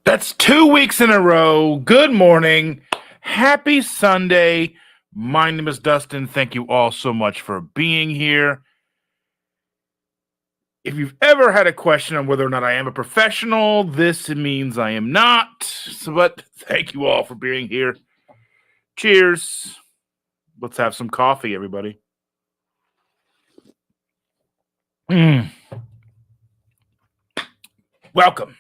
That's 2 weeks in a row. Good morning. Happy Sunday. My name is Dustin. Thank you all so much for being here. If you've ever had a question on whether or not I am a professional, this means I am not. But thank you all for being here. Cheers. Let's have some coffee, everybody. Welcome.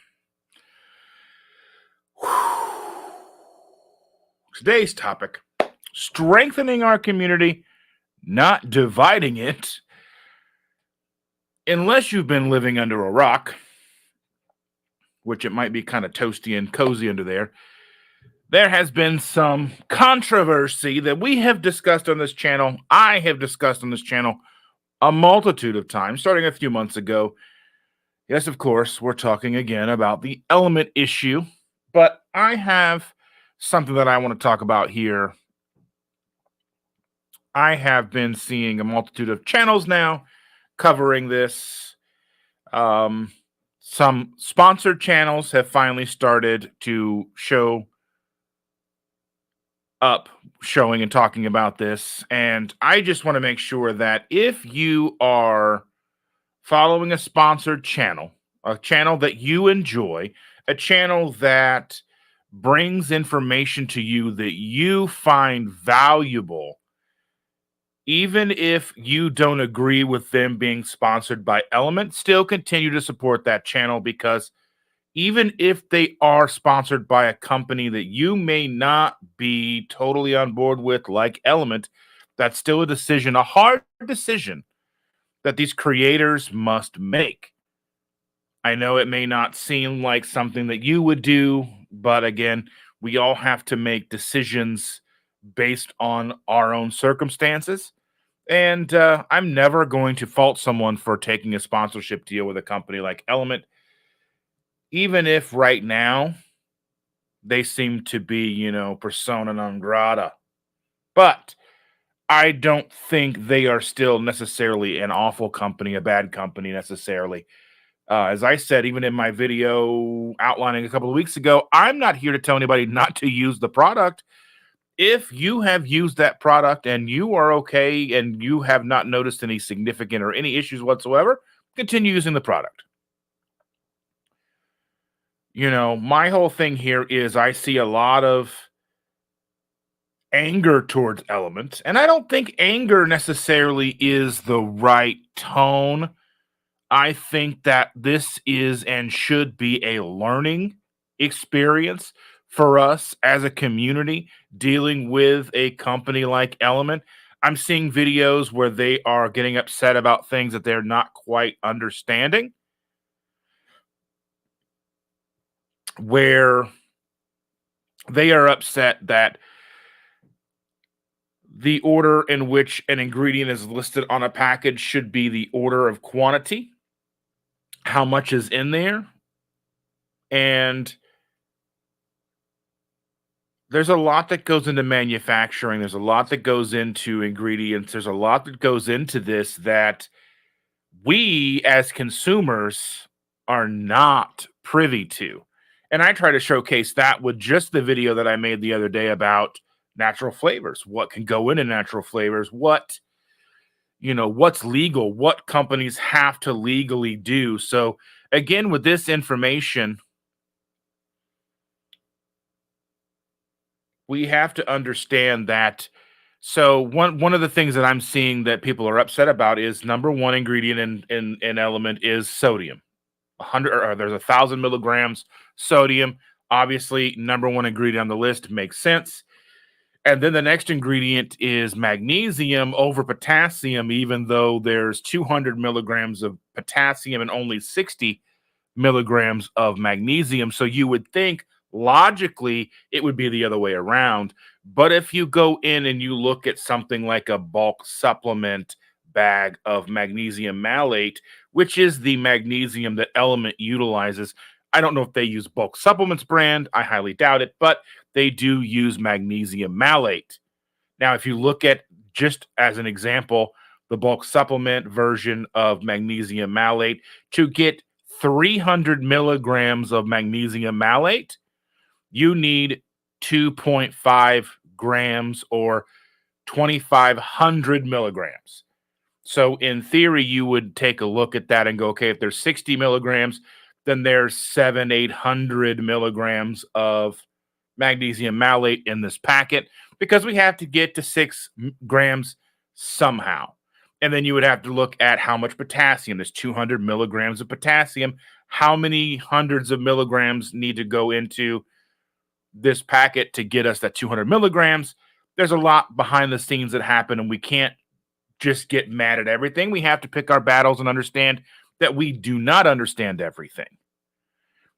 Today's topic: strengthening our community, not dividing it. Unless you've been living under a rock, which it might be kind of toasty and cozy under there has been some controversy that we have discussed on this channel. I have discussed on this channel a multitude of times, starting a few months ago. Yes, of course, we're talking again about the element issue, but I have something that I want to talk about here. I have been seeing a multitude of channels now covering this. Some sponsored channels have finally started to show up, showing and talking about this. And I just want to make sure that if you are following a sponsored channel, a channel that you enjoy, a channel that brings information to you that you find valuable, even if you don't agree with them being sponsored by Element, still continue to support that channel, because even if they are sponsored by a company that you may not be totally on board with, like Element, that's still a decision, a hard decision that these creators must make. I know it may not seem like something that you would do, but again, we all have to make decisions based on our own circumstances. And I'm never going to fault someone for taking a sponsorship deal with a company like Element, even if right now they seem to be, persona non grata. But I don't think they are still necessarily an awful company, a bad company necessarily. As I said, even in my video outlining a couple of weeks ago, I'm not here to tell anybody not to use the product. If you have used that product and you are okay and you have not noticed any significant or any issues whatsoever, continue using the product. My whole thing here is I see a lot of anger towards Element, and I don't think anger necessarily is the right tone. I think that this is and should be a learning experience for us as a community dealing with a company like Element. I'm seeing videos where they are getting upset about things that they're not quite understanding, where they are upset that the order in which an ingredient is listed on a package should be the order of quantity, how much is in there. And there's a lot that goes into manufacturing. There's a lot that goes into ingredients. There's a lot that goes into this that we as consumers are not privy to. And I try to showcase that with just the video that I made the other day about natural flavors, what can go into natural flavors, what's legal, what companies have to legally do. So again, with this information, we have to understand that. So one of the things that I'm seeing that people are upset about is number one ingredient in Element is sodium. 100, or there's 1,000 milligrams sodium. Obviously, number one ingredient on the list makes sense. And then the next ingredient is magnesium over potassium, even though there's 200 milligrams of potassium and only 60 milligrams of magnesium. So you would think logically it would be the other way around. But if you go in and you look at something like a bulk supplement bag of magnesium malate, which is the magnesium that Element utilizes, I don't know if they use bulk supplements brand. I highly doubt it, but they do use magnesium malate. Now, if you look at, just as an example, the bulk supplement version of magnesium malate, to get 300 milligrams of magnesium malate, you need 2.5 grams or 2,500 milligrams. So in theory, you would take a look at that and go, okay, if there's 60 milligrams, then there's 800 milligrams of magnesium malate in this packet because we have to get to 6 grams somehow. And then you would have to look at how much potassium. There's 200 milligrams of potassium. How many hundreds of milligrams need to go into this packet to get us that 200 milligrams? There's a lot behind the scenes that happen, and we can't just get mad at everything. We have to pick our battles and understand that we do not understand everything.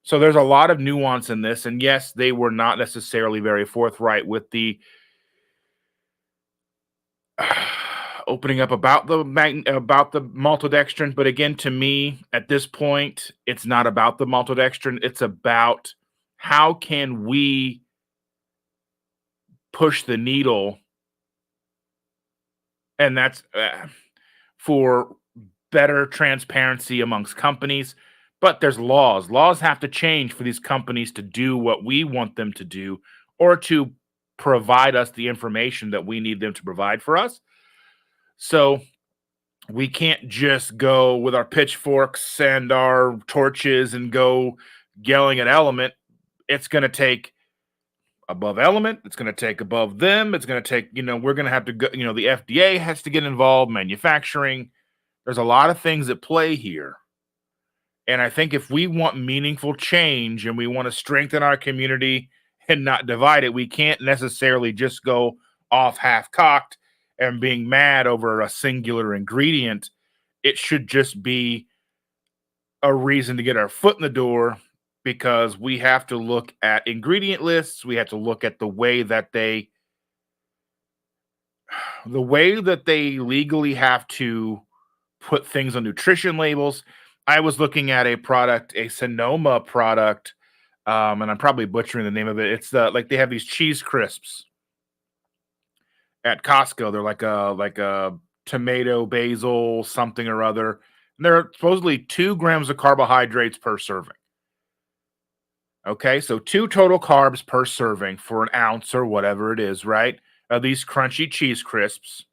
So there's a lot of nuance in this. And yes, they were not necessarily very forthright with the opening up about the maltodextrin. But again, to me, at this point, it's not about the maltodextrin. It's about how can we push the needle, and that's for better transparency amongst companies. But there's laws. Laws have to change for these companies to do what we want them to do, or to provide us the information that we need them to provide for us. So we can't just go with our pitchforks and our torches and go yelling at Element. It's going to take above Element. It's going to take above them. It's going to take, we're going to have to go, the FDA has to get involved, manufacturing. There's a lot of things at play here. And I think if we want meaningful change and we want to strengthen our community and not divide it, we can't necessarily just go off half-cocked and being mad over a singular ingredient. It should just be a reason to get our foot in the door, because we have to look at ingredient lists. We have to look at the way that they legally have to put things on nutrition labels. I was looking at a product, a Sonoma product, and I'm probably butchering the name of it. It's like they have these cheese crisps at Costco. They're like a tomato, basil, something or other. And they're supposedly 2 grams of carbohydrates per serving. Okay, so 2 total carbs per serving for an ounce or whatever it is, right? These crunchy cheese crisps.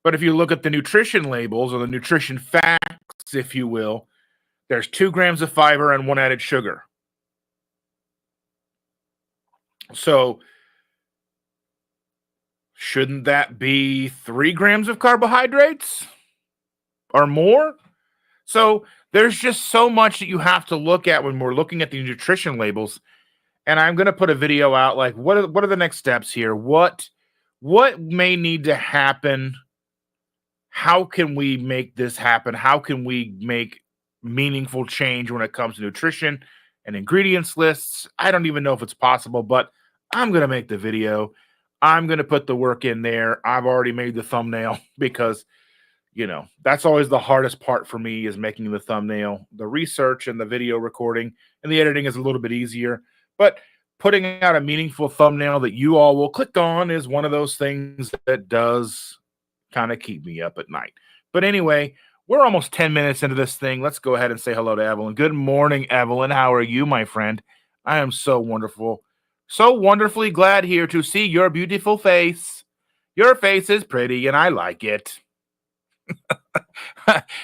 But if you look at the nutrition labels or the nutrition facts, if you will, there's 2 grams of fiber and 1 added sugar. So shouldn't that be 3 grams of carbohydrates or more? So there's just so much that you have to look at when we're looking at the nutrition labels. And I'm going to put a video out, like, what are the next steps here? What may need to happen? How can we make this happen? How can we make meaningful change when it comes to nutrition and ingredients lists? I don't even know if it's possible, but I'm going to make the video. I'm going to put the work in there. I've already made the thumbnail because, that's always the hardest part for me, is making the thumbnail. The research and the video recording and the editing is a little bit easier, but putting out a meaningful thumbnail that you all will click on is one of those things that does kind of keep me up at night. But anyway, we're almost 10 minutes into this thing. Let's go ahead and say hello to Evelyn. Good morning, Evelyn. How are you, my friend? I am so wonderfully glad here to see your beautiful face. Your face is pretty and I like it.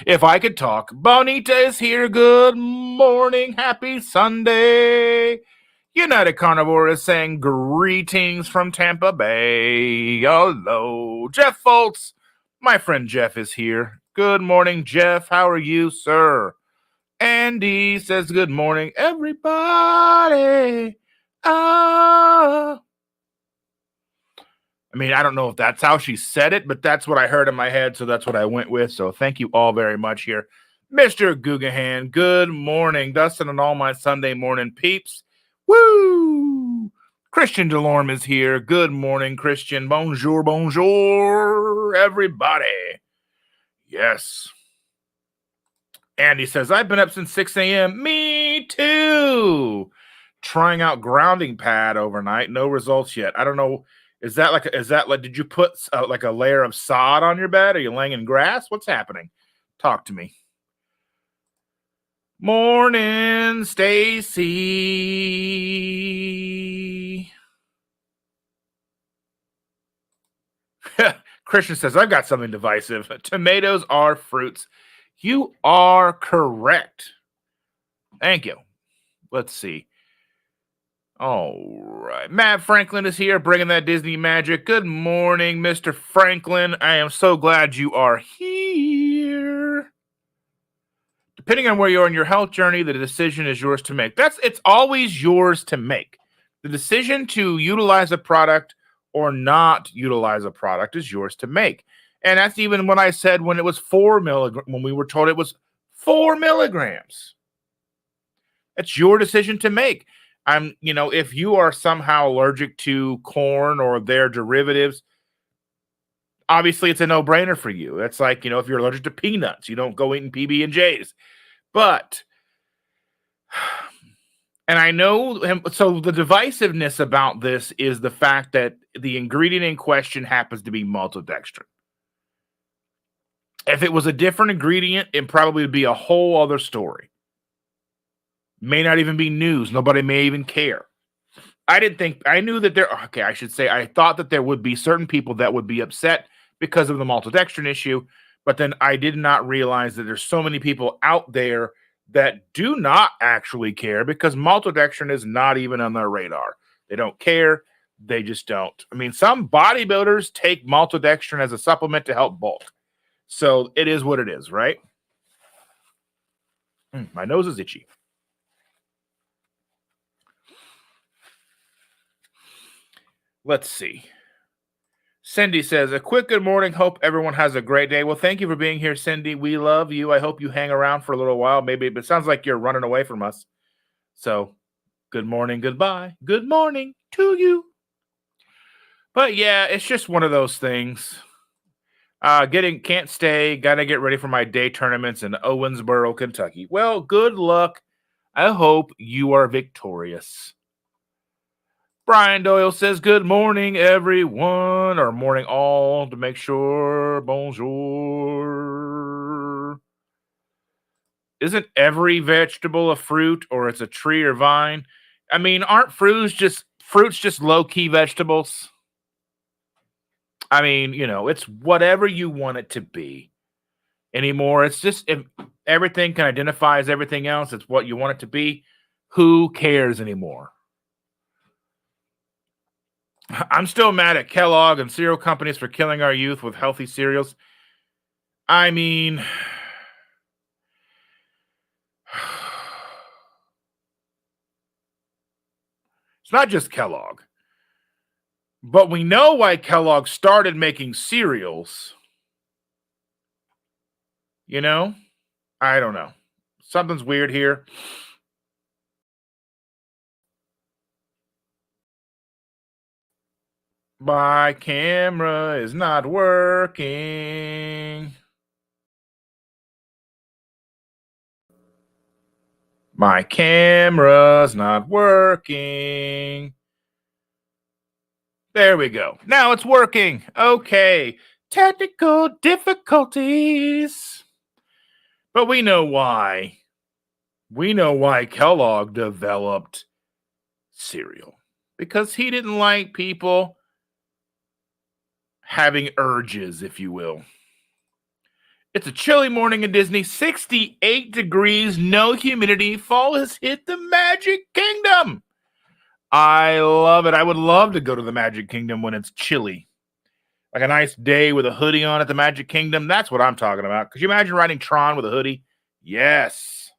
If I could talk. Bonita is here. Good morning. Happy Sunday. United Carnivore is saying greetings from Tampa Bay. Hello. Jeff Foltz. My friend Jeff is here. Good morning, Jeff. How are you, sir? Andy says good morning, everybody. I mean, I don't know if that's how she said it, but that's what I heard in my head, so that's what I went with. So thank you all very much here. Mr. Gugahan, good morning. Dustin and all my Sunday morning peeps. Woo! Christian Delorme is here. Good morning, Christian. Bonjour, bonjour, everybody. Yes. Andy says, I've been up since 6 a.m. Me too. Trying out grounding pad overnight. No results yet. I don't know. Is that like, did you put like a layer of sod on your bed? Are you laying in grass? What's happening? Talk to me. Morning, Stacy. Christian says, I've got something divisive. Tomatoes are fruits. You are correct. Thank you. Let's see. All right. Matt Franklin is here bringing that Disney magic. Good morning, Mr. Franklin. I am so glad you are here. Depending on where you are in your health journey, the decision is yours to make. It's always yours to make. The decision to utilize a product or not utilize a product is yours to make. And that's even what I said when it was 4 milligrams, when we were told it was 4 milligrams. It's your decision to make. If you are somehow allergic to corn or their derivatives, obviously it's a no-brainer for you. It's like, if you're allergic to peanuts, you don't go eating PB&Js. But, and I know, so the divisiveness about this is the fact that the ingredient in question happens to be maltodextrin. If it was a different ingredient, it probably would be a whole other story. May not even be news. Nobody may even care. I thought that there would be certain people that would be upset because of the maltodextrin issue, but then I did not realize that there's so many people out there that do not actually care because maltodextrin is not even on their radar. They don't care. They just don't. I mean, some bodybuilders take maltodextrin as a supplement to help bulk. So it is what it is, right? My nose is itchy. Let's see. Cindy says, a quick good morning. Hope everyone has a great day. Well, thank you for being here, Cindy. We love you. I hope you hang around for a little while, maybe, but it sounds like you're running away from us. So good morning, goodbye. Good morning to you. But yeah, it's just one of those things. Can't stay, gotta get ready for my day tournaments in Owensboro, Kentucky. Well, good luck. I hope you are victorious. Brian Doyle says, good morning, everyone, or morning all, to make sure. Bonjour. Isn't every vegetable a fruit, or it's a tree or vine? I mean, aren't fruits just low-key vegetables? I mean, it's whatever you want it to be anymore. It's just, if everything can identify as everything else, it's what you want it to be. Who cares anymore? I'm still mad at Kellogg and cereal companies for killing our youth with healthy cereals. I mean, it's not just Kellogg. But we know why Kellogg started making cereals. I don't know. Something's weird here. My camera is not working. My camera's not working. There we go. Now it's working. Okay. Technical difficulties. But we know why. We know why Kellogg developed cereal. Because he didn't like people having urges, if you will. It's a chilly morning in Disney, 68 degrees, no humidity. Fall has hit the Magic Kingdom. I love it. I would love to go to the Magic Kingdom when it's chilly. Like a nice day with a hoodie on at the Magic Kingdom. That's what I'm talking about. Could you imagine riding Tron with a hoodie? Yes.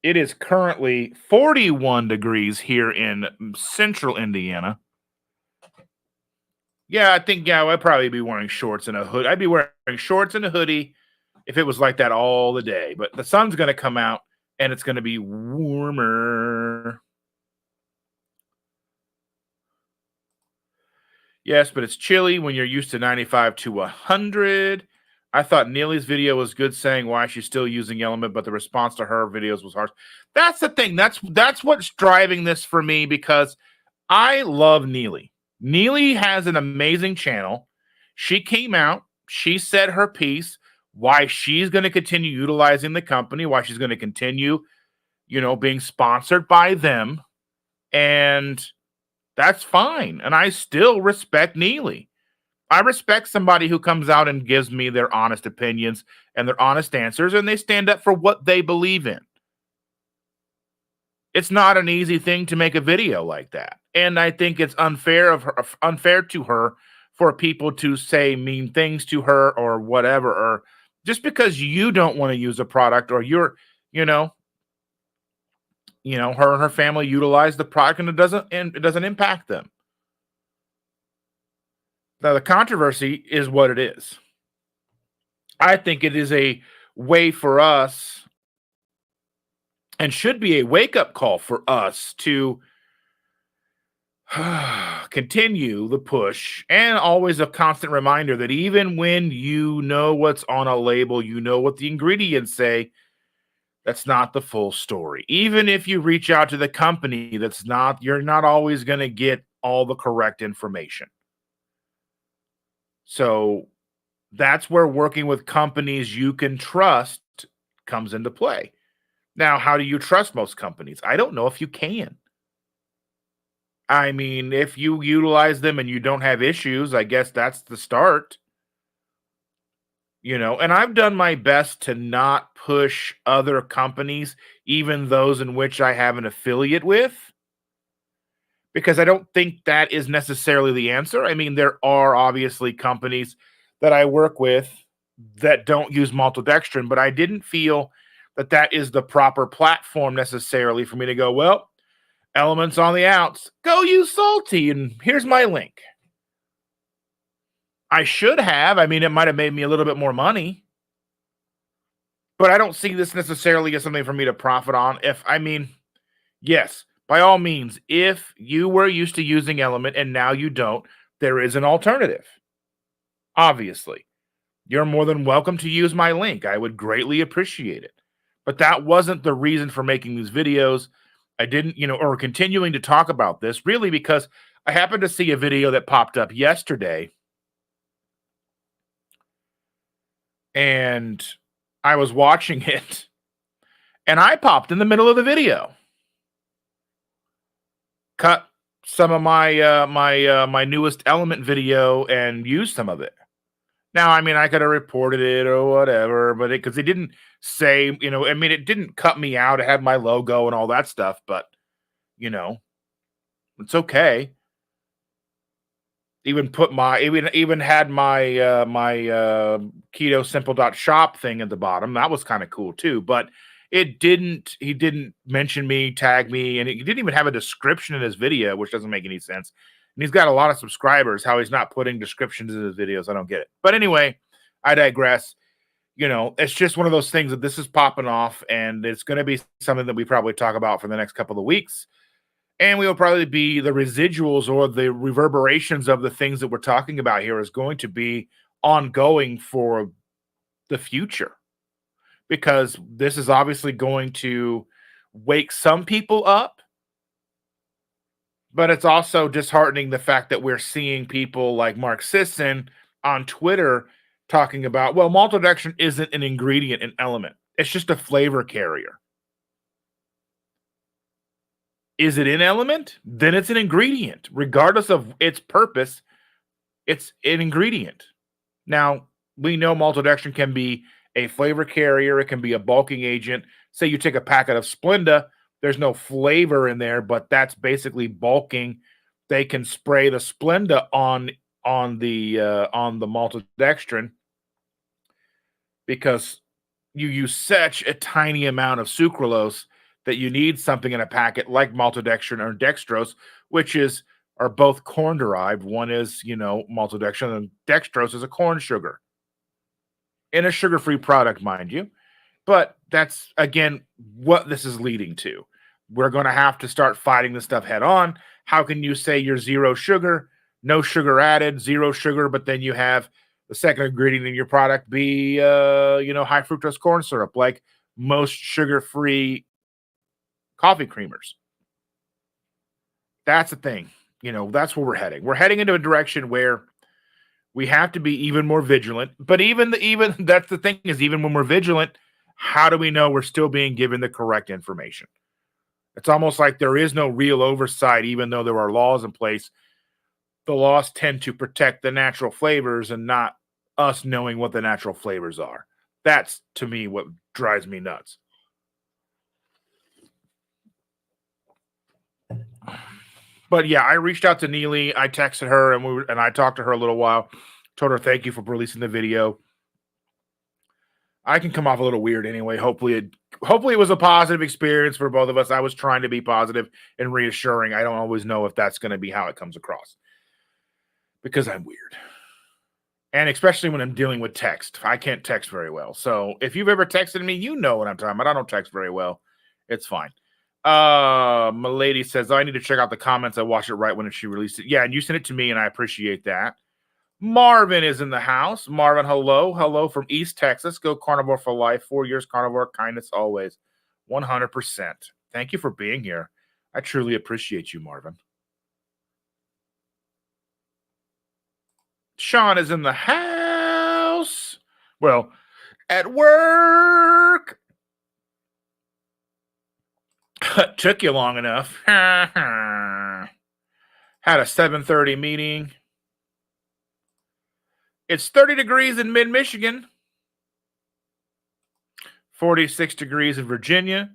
It is currently 41 degrees here in central Indiana. Yeah, I think, I'd probably be wearing shorts and a hood. I'd be wearing shorts and a hoodie if it was like that all the day. But the sun's going to come out, and it's going to be warmer. Yes, but it's chilly when you're used to 95 to 100. I thought Neely's video was good saying why she's still using Element, but the response to her videos was harsh. That's the thing. That's what's driving this for me, because I love Neely. Neely has an amazing channel. She came out. She said her piece. why she's going to continue utilizing the company, why she's going to continue, being sponsored by them. And that's fine. And I still respect Neely. I respect somebody who comes out and gives me their honest opinions and their honest answers, and they stand up for what they believe in. It's not an easy thing to make a video like that. And I think it's unfair to her for people to say mean things to her or whatever, or just because you don't want to use a product, or you know, her and her family utilize the product and it doesn't impact them. Now the controversy is what it is. I think it is a way for us, and should be a wake-up call for us, to continue the push, and always a constant reminder that even when you know what's on a label, you know what the ingredients say, that's not the full story. Even if you reach out to the company, you're not always going to get all the correct information. So that's where working with companies you can trust comes into play. Now, how do you trust most companies? I don't know if you can. I mean, if you utilize them and you don't have issues, I guess that's the start. And I've done my best to not push other companies, even those in which I have an affiliate with, because I don't think that is necessarily the answer. I mean, there are obviously companies that I work with that don't use maltodextrin, but I didn't feel that that is the proper platform necessarily for me to go, well, Elements on the outs, go use Salty, and here's my link. I should have. I mean, it might have made me a little bit more money, but I don't see this necessarily as something for me to profit on. Yes, by all means, if you were used to using Element and now you don't, there is an alternative. Obviously, you're more than welcome to use my link. I would greatly appreciate it. But that wasn't the reason for making these videos. I didn't, or continuing to talk about this, really, because I happened to see a video that popped up yesterday, and I was watching it, and I popped in the middle of the video, cut some of my newest Element video and used some of it. Now, I mean, I could have reported it or whatever, but because it didn't say, it didn't cut me out. It had my logo and all that stuff, but it's okay. Even had my keto simple.shop thing at the bottom. That was kind of cool too, but he didn't mention me, tag me, and he didn't even have a description in his video, which doesn't make any sense. And he's got a lot of subscribers. How he's not putting descriptions in his videos, I don't get it. But anyway, I digress. It's just one of those things that this is popping off, and it's going to be something that we probably talk about for the next couple of weeks. And we will probably be the residuals or the reverberations of the things that we're talking about here is going to be ongoing for the future, because this is obviously going to wake some people up, but it's also disheartening the fact that we're seeing people like Mark Sisson on Twitter talking about, well, maltodextrin isn't an ingredient in Element. It's just a flavor carrier. Is it in Element? Then it's an ingredient. Regardless of its purpose, it's an ingredient. Now, we know maltodextrin can be a flavor carrier. It can be a bulking agent. Say you take a packet of Splenda, there's no flavor in there, but that's basically bulking. They can spray the Splenda on the maltodextrin because you use such a tiny amount of sucralose that you need something in a packet like maltodextrin or dextrose, which are both corn derived. One is, maltodextrin, and dextrose is a corn sugar in a sugar-free product, mind you. But that's, again, what this is leading to. We're going to have to start fighting this stuff head on. How can you say you're zero sugar, no sugar added, zero sugar, but then you have the second ingredient in your product be, high fructose corn syrup, like most sugar-free coffee creamers? That's the thing. That's where we're heading. We're heading into a direction where We have to be even more vigilant. But even that's the thing, is even when we're vigilant, how do we know we're still being given the correct information? It's almost like there is no real oversight, even though there are laws in place. The laws tend to protect the natural flavors and not us knowing what the natural flavors are. That's, to me, what drives me nuts. But yeah, I reached out to Neely. I texted her and I talked to her a little while. Told her thank you for releasing the video. I can come off a little weird anyway. Hopefully it was a positive experience for both of us. I was trying to be positive and reassuring. I don't always know if that's going to be how it comes across, because I'm weird. And especially when I'm dealing with text. I can't text very well. So if you've ever texted me, you know what I'm talking about. I don't text very well. It's fine. My lady says, I need to check out the comments. I watched it right when she released it. Yeah, and you sent it to me, and I appreciate that. Marvin is in the house. Marvin, hello. Hello from East Texas. Go carnivore for life. 4 years carnivore. Kindness always. 100%. Thank you for being here. I truly appreciate you, Marvin. Sean is in the house. Well, at work. Took you long enough. Had a 7:30 meeting. It's 30 degrees in mid-Michigan. 46 degrees in Virginia.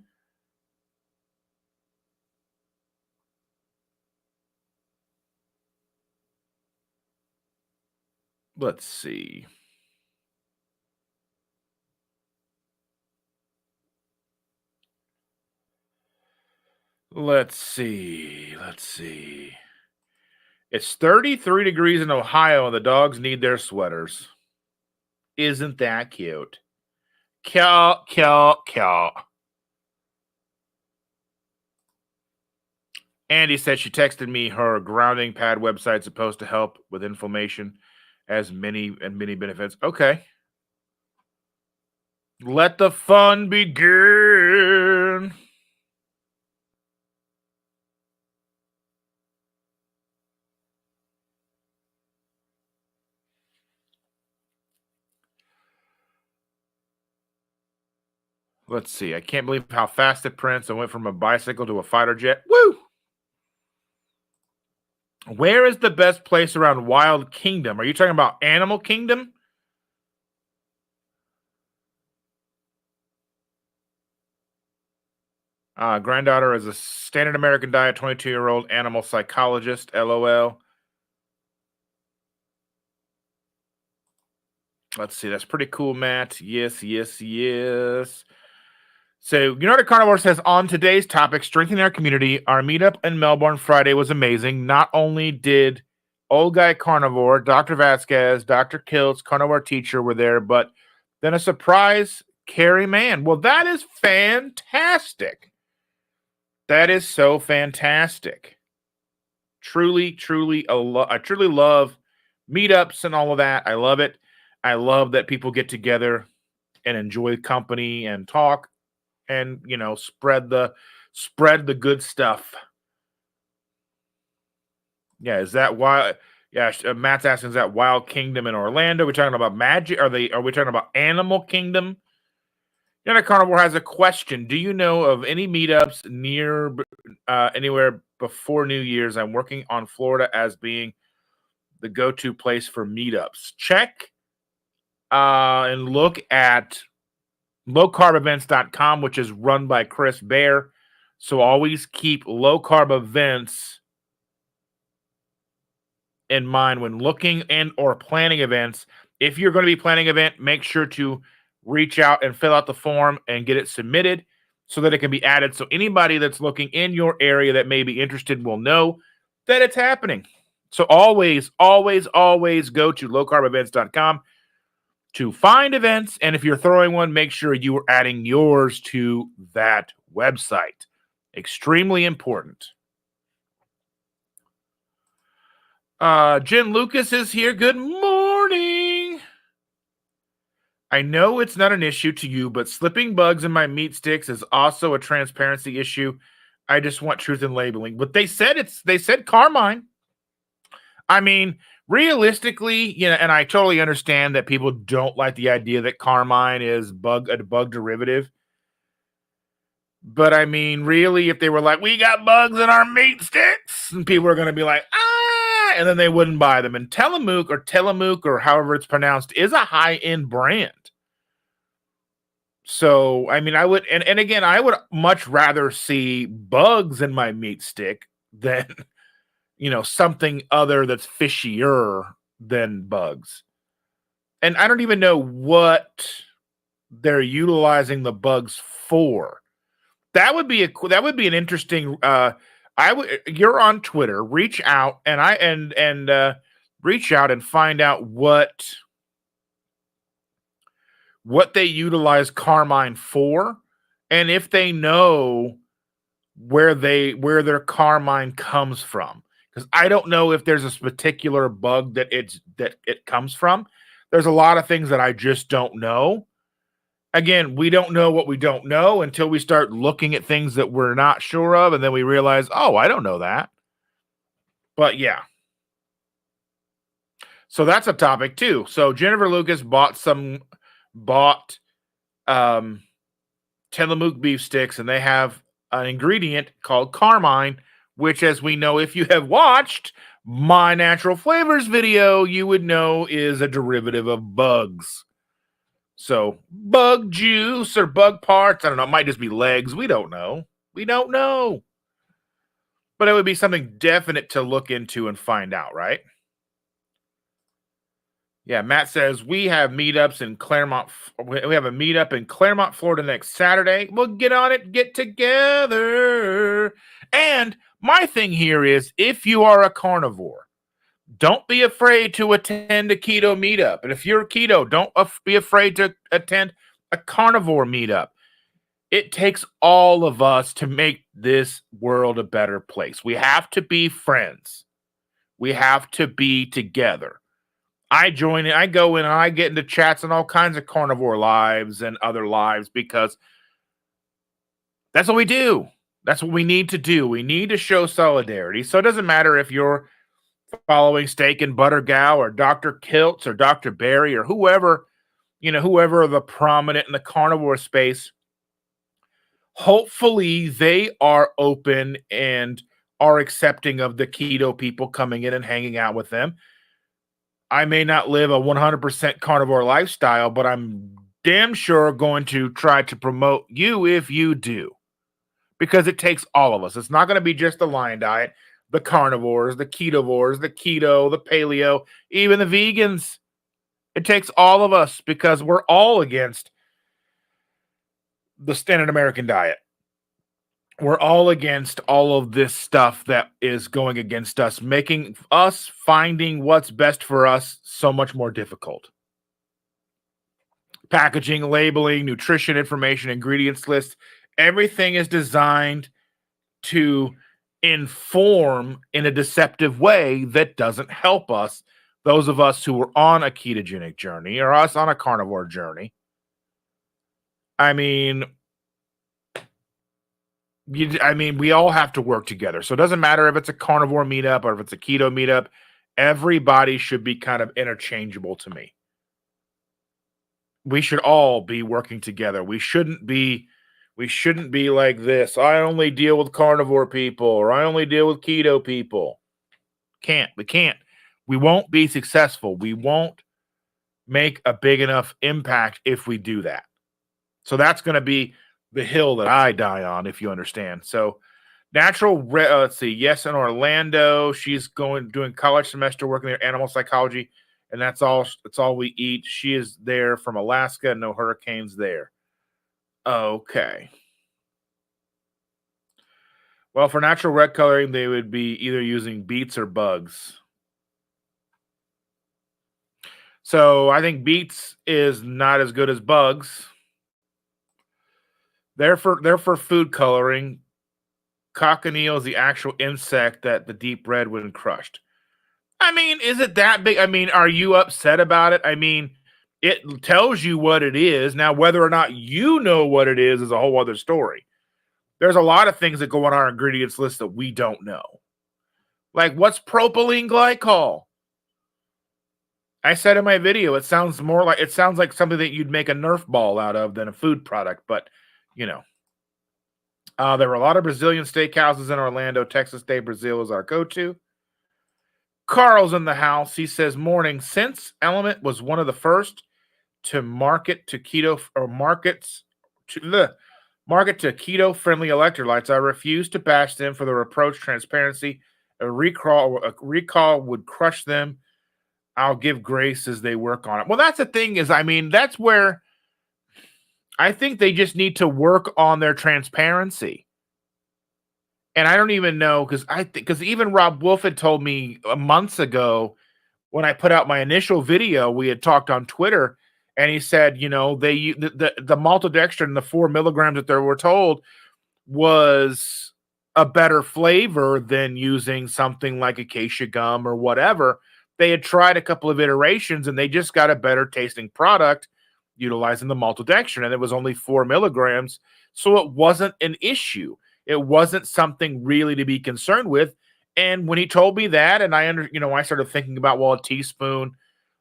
Let's see. Let's see. It's 33 degrees in Ohio, and the dogs need their sweaters. Isn't that cute? Cute. Andy said she texted me her grounding pad website supposed to help with inflammation, as many benefits. Okay. Let the fun begin. Let's see. I can't believe how fast it prints. I went from a bicycle to a fighter jet. Woo! Where is the best place around Wild Kingdom? Are you talking about Animal Kingdom? Granddaughter is a standard American diet, 22-year-old animal psychologist. LOL. Let's see. That's pretty cool, Matt. Yes. So, United Carnivore says, on today's topic, strengthening our community, our meetup in Melbourne Friday was amazing. Not only did Old Guy Carnivore, Dr. Vasquez, Dr. Kiltz, Carnivore Teacher were there, but then a surprise Carrie Mann. Well, that is fantastic. That is so fantastic. Truly, I truly love meetups and all of that. I love it. I love that people get together and enjoy company and talk and, spread the good stuff. Yeah, is that why? Yeah, Matt's asking, is that Wild Kingdom in Orlando? Are we talking about magic? Are we talking about Animal Kingdom? Jenna Carnivore has a question. Do you know of any meetups near anywhere before New Year's? I'm working on Florida as being the go-to place for meetups. Check and look at lowcarbevents.com, which is run by Chris Bear. So always keep low-carb events in mind when looking and or planning events. If you're going to be planning an event, make sure to reach out and fill out the form and get it submitted so that it can be added. So anybody that's looking in your area that may be interested will know that it's happening. So always go to lowcarbevents.com to find events. And if you're throwing one, make sure you are adding yours to that website. Extremely important. Jen Lucas is here. Good morning. I know it's not an issue to you, but slipping bugs in my meat sticks is also a transparency issue. I just want truth in labeling. But they said carmine. I mean, realistically, and I totally understand that people don't like the idea that carmine is a bug derivative. But I mean, really, if they were like, we got bugs in our meat sticks, and people are going to be like, and then they wouldn't buy them. And Tillamook or however it's pronounced is a high-end brand. So, I mean, and again, I would much rather see bugs in my meat stick than, something other that's fishier than bugs. And I don't even know what they're utilizing the bugs for. That would be an interesting. You're on Twitter. Reach out and reach out and find out what they utilize carmine for, and if they know where their carmine comes from. Because I don't know if there's a particular bug that it comes from. There's a lot of things that I just don't know. Again, we don't know what we don't know until we start looking at things that we're not sure of, and then we realize, oh, I don't know that. But yeah. So that's a topic too. So Jennifer Lucas bought Tillamook beef sticks, and they have an ingredient called carmine, which, as we know, if you have watched my natural flavors video, you would know is a derivative of bugs. So bug juice or bug parts, I don't know, it might just be legs. We don't know. But it would be something definite to look into and find out, right? Yeah, Matt says we have meetups in Claremont. We have a meetup in Claremont, Florida next Saturday. We'll get on it, get together. And my thing here is, if you are a carnivore, don't be afraid to attend a keto meetup. And if you're keto, don't be afraid to attend a carnivore meetup. It takes all of us to make this world a better place. We have to be friends. We have to be together. I join it. I go in and I get into chats and all kinds of carnivore lives and other lives, because that's what we do. That's what we need to do. We need to show solidarity. So it doesn't matter if you're following Steak and Butter Gal or Dr. Kiltz or Dr. Barry or whoever the prominent in the carnivore space. Hopefully they are open and are accepting of the keto people coming in and hanging out with them. I may not live a 100% carnivore lifestyle, but I'm damn sure going to try to promote you if you do, because it takes all of us. It's not going to be just the Lion Diet, the carnivores, the ketovores, the keto, the paleo, even the vegans. It takes all of us, because we're all against the standard American diet. We're all against all of this stuff that is going against us, making us finding what's best for us so much more difficult. Packaging, labeling, nutrition information, ingredients lists, everything is designed to inform in a deceptive way that doesn't help us, those of us who are on a ketogenic journey or us on a carnivore journey. I mean, we all have to work together. So it doesn't matter if it's a carnivore meetup or if it's a keto meetup. Everybody should be kind of interchangeable to me. We should all be working together. We shouldn't be like this. I only deal with carnivore people, or I only deal with keto people. We can't. We won't be successful. We won't make a big enough impact if we do that. So that's going to be the hill that I die on, if you understand. So let's see. Yes, in Orlando, she's doing college semester, working there, animal psychology, and that's all we eat. She is there from Alaska. No hurricanes there. Okay. Well, for natural red coloring, they would be either using beets or bugs. So I think beets is not as good as bugs. They're for food coloring. Cochineal is the actual insect that the deep red when crushed. I mean, is it that big? I mean, are you upset about it? I mean, it tells you what it is. Now, whether or not you know what it is a whole other story. There's a lot of things that go on our ingredients list that we don't know. Like, what's propylene glycol? I said in my video, it sounds like something that you'd make a Nerf ball out of than a food product, but you know. There were a lot of Brazilian steakhouses in Orlando. Texas Day Brazil is our go-to. Carl's in the house. He says, morning. Since Element was one of the first to market to keto or markets to the market to keto-friendly electrolytes, I refuse to bash them for their approach transparency. A recall would crush them. I'll give grace as they work on it. Well, that's the thing is, I mean, that's where I think they just need to work on their transparency. And I don't even know because even Rob Wolf had told me months ago when I put out my initial video, we had talked on Twitter, and he said, the maltodextrin, the 4 milligrams that they were told was a better flavor than using something like acacia gum or whatever. They had tried a couple of iterations and they just got a better tasting product utilizing the maltodextrin, and it was only 4 milligrams. So it wasn't an issue. It wasn't something really to be concerned with. And when he told me that, and I started thinking about, well, a teaspoon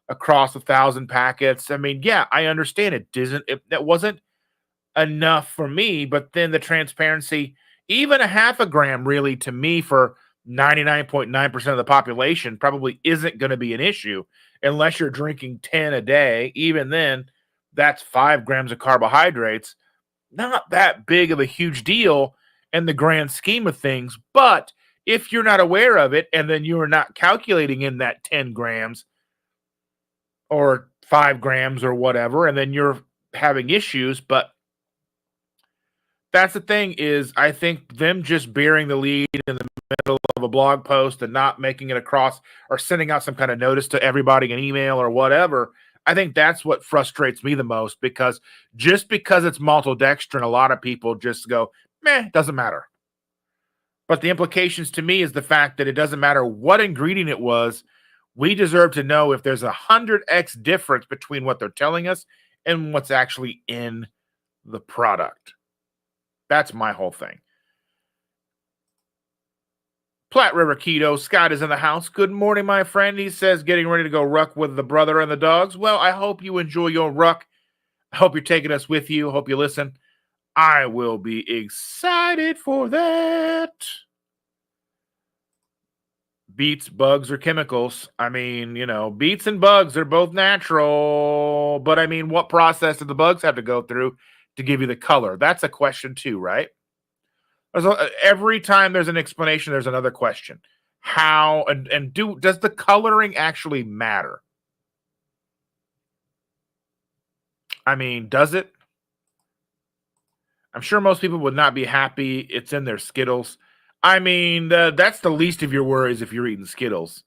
across 1,000 packets. I mean, yeah, I understand that wasn't enough for me, but then the transparency, even a half a gram really to me for 99.9% of the population probably isn't going to be an issue unless you're drinking 10 a day. Even then, that's 5 grams of carbohydrates. Not that big of a huge deal in the grand scheme of things, but if you're not aware of it and then you're not calculating in that 10 grams or 5 grams or whatever, and then you're having issues. But that's the thing is, I think them just bearing the lead in the middle of a blog post and not making it across or sending out some kind of notice to everybody, an email or whatever, I think that's what frustrates me the most, because just because it's maltodextrin, a lot of people just go, meh, doesn't matter. But the implications to me is the fact that it doesn't matter what ingredient it was. We deserve to know if there's 100x difference between what they're telling us and what's actually in the product. That's my whole thing. Platte River Keto, Scott is in the house. Good morning, my friend. He says, getting ready to go ruck with the brother and the dogs. Well, I hope you enjoy your ruck. I hope you're taking us with you. Hope you listen. I will be excited for that. Beets, bugs, or chemicals. I mean, beets and bugs are both natural. But I mean, what process do the bugs have to go through to give you the color? That's a question too, right? Every time there's an explanation, there's another question. How does the coloring actually matter? I mean, does it? I'm sure most people would not be happy it's in their Skittles. I mean, that's the least of your worries if you're eating Skittles.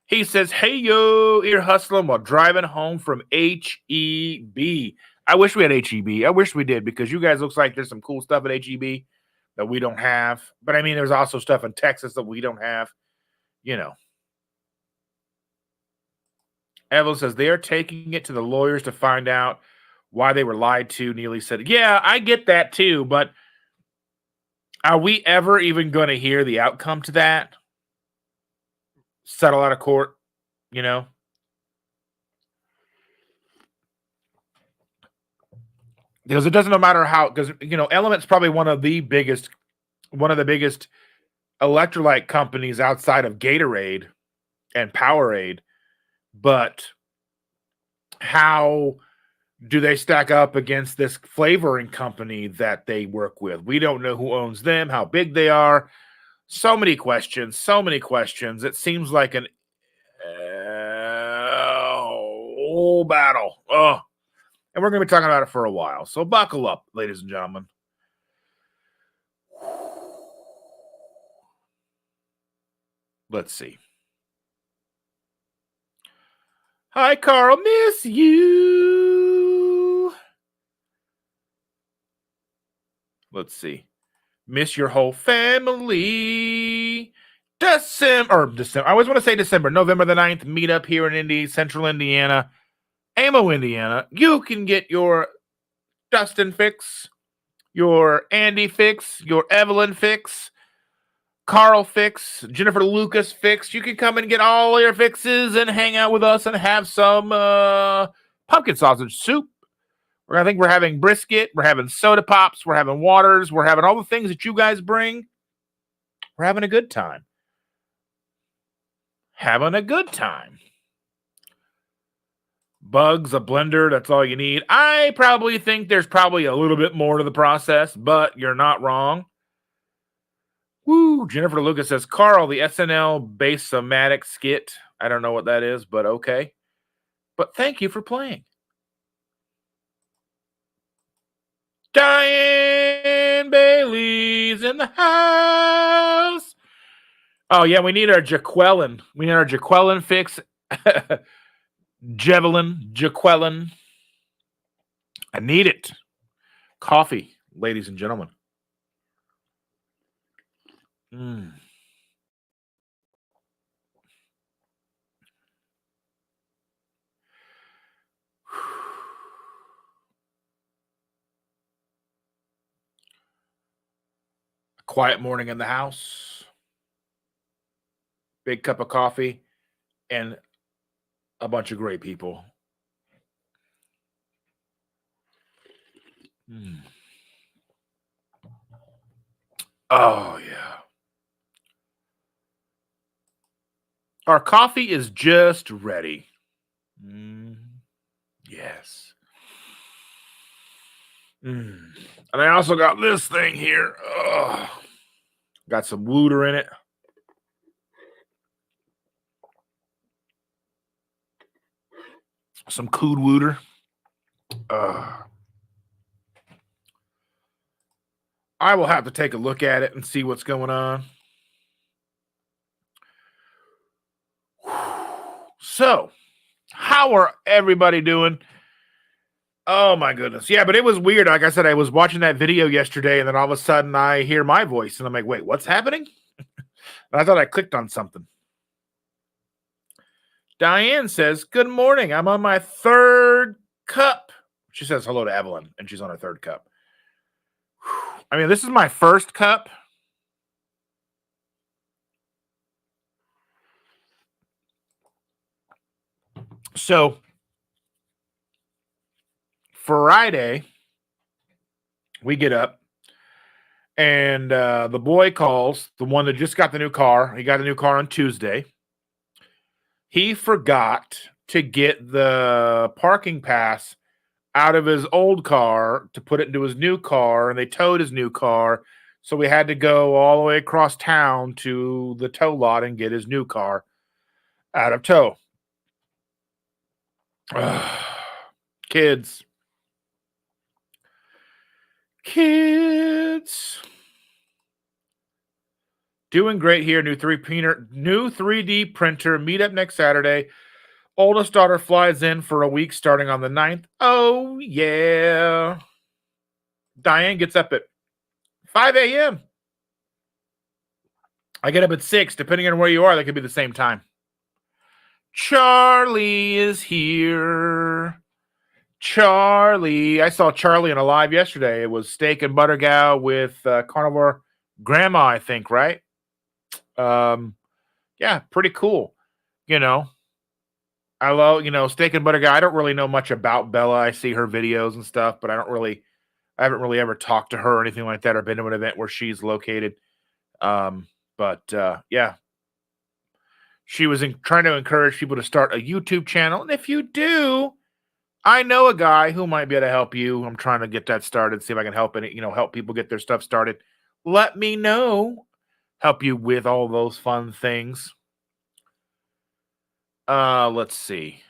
He says, hey, yo, ear hustling while driving home from HEB. I wish we had HEB. I wish we did, because you guys looks like there's some cool stuff at HEB that we don't have. But I mean, there's also stuff in Texas that we don't have. Evelyn says they are taking it to the lawyers to find out why they were lied to. Neely said, yeah, I get that too, but are we ever even going to hear the outcome to that? Settle out of court, Because it doesn't matter how, because Element's probably one of the biggest electrolyte companies outside of Gatorade and Powerade. But how do they stack up against this flavoring company that they work with? We don't know who owns them, how big they are. So many questions. It seems like an whole battle. Oh, and we're going to be talking about it for a while. So buckle up, ladies and gentlemen. Let's see. Hi, Carl. Miss you. Let's see. Miss your whole family. December. I always want to say December. November the 9th, meet up here in Central Indiana, Amo, Indiana. You can get your Dustin fix, your Andy fix, your Evelyn fix, Carl fix, Jennifer Lucas fix. You can come and get all your fixes and hang out with us and have some pumpkin sausage soup. I think we're having brisket, we're having soda pops, we're having waters, we're having all the things that you guys bring. We're having a good time. Having a good time. Bugs, a blender, that's all you need. I probably think there's probably a little bit more to the process, but you're not wrong. Woo, Jennifer Lucas says, Carl, the SNL base-o-matic skit. I don't know what that is, but okay. But thank you for playing. Diane Bailey's in the house. Oh, yeah, we need our Jaqueline. We need our Jaqueline fix. Jaqueline. I need it. Coffee, ladies and gentlemen. Quiet morning in the house. Big cup of coffee and a bunch of great people. Oh, yeah. Our coffee is just ready. Yes. And I also got this thing here. Got some wooter in it. Some cood wooter. I will have to take a look at it and see what's going on. So, how are everybody doing? Oh my goodness. Yeah, but it was weird. Like I said, I was watching that video yesterday and then all of a sudden I hear my voice and I'm like, wait, what's happening? And I thought I clicked on something. Diane says, good morning. I'm on my third cup. She says hello to Evelyn and she's on her third cup. I mean, this is my first cup. So Friday, we get up and the boy calls, the one that just got the new car. He got a new car on Tuesday. He forgot to get the parking pass out of his old car to put it into his new car, and they towed his new car. So we had to go all the way across town to the tow lot and get his new car out of tow. Kids. Doing great here. New 3D printer. Meet up next Saturday. Oldest daughter flies in for a week starting on the 9th. Oh, yeah. Diane gets up at 5 a.m. I get up at 6. Depending on where you are, that could be the same time. Charlie is here. Charlie. I saw Charlie in a live yesterday. It was steak and butter gal with carnivore grandma, I think, right? Yeah, pretty cool. You know, I love, steak and butter guy. I don't really know much about Bella. I see her videos and stuff, but I haven't really ever talked to her or anything like that or been to an event where she's located. Yeah, she was trying to encourage people to start a YouTube channel. And if you do, I know a guy who might be able to help you. I'm trying to get that started, see if I can help help people get their stuff started. Let me know. Help you with all those fun things. Let's see.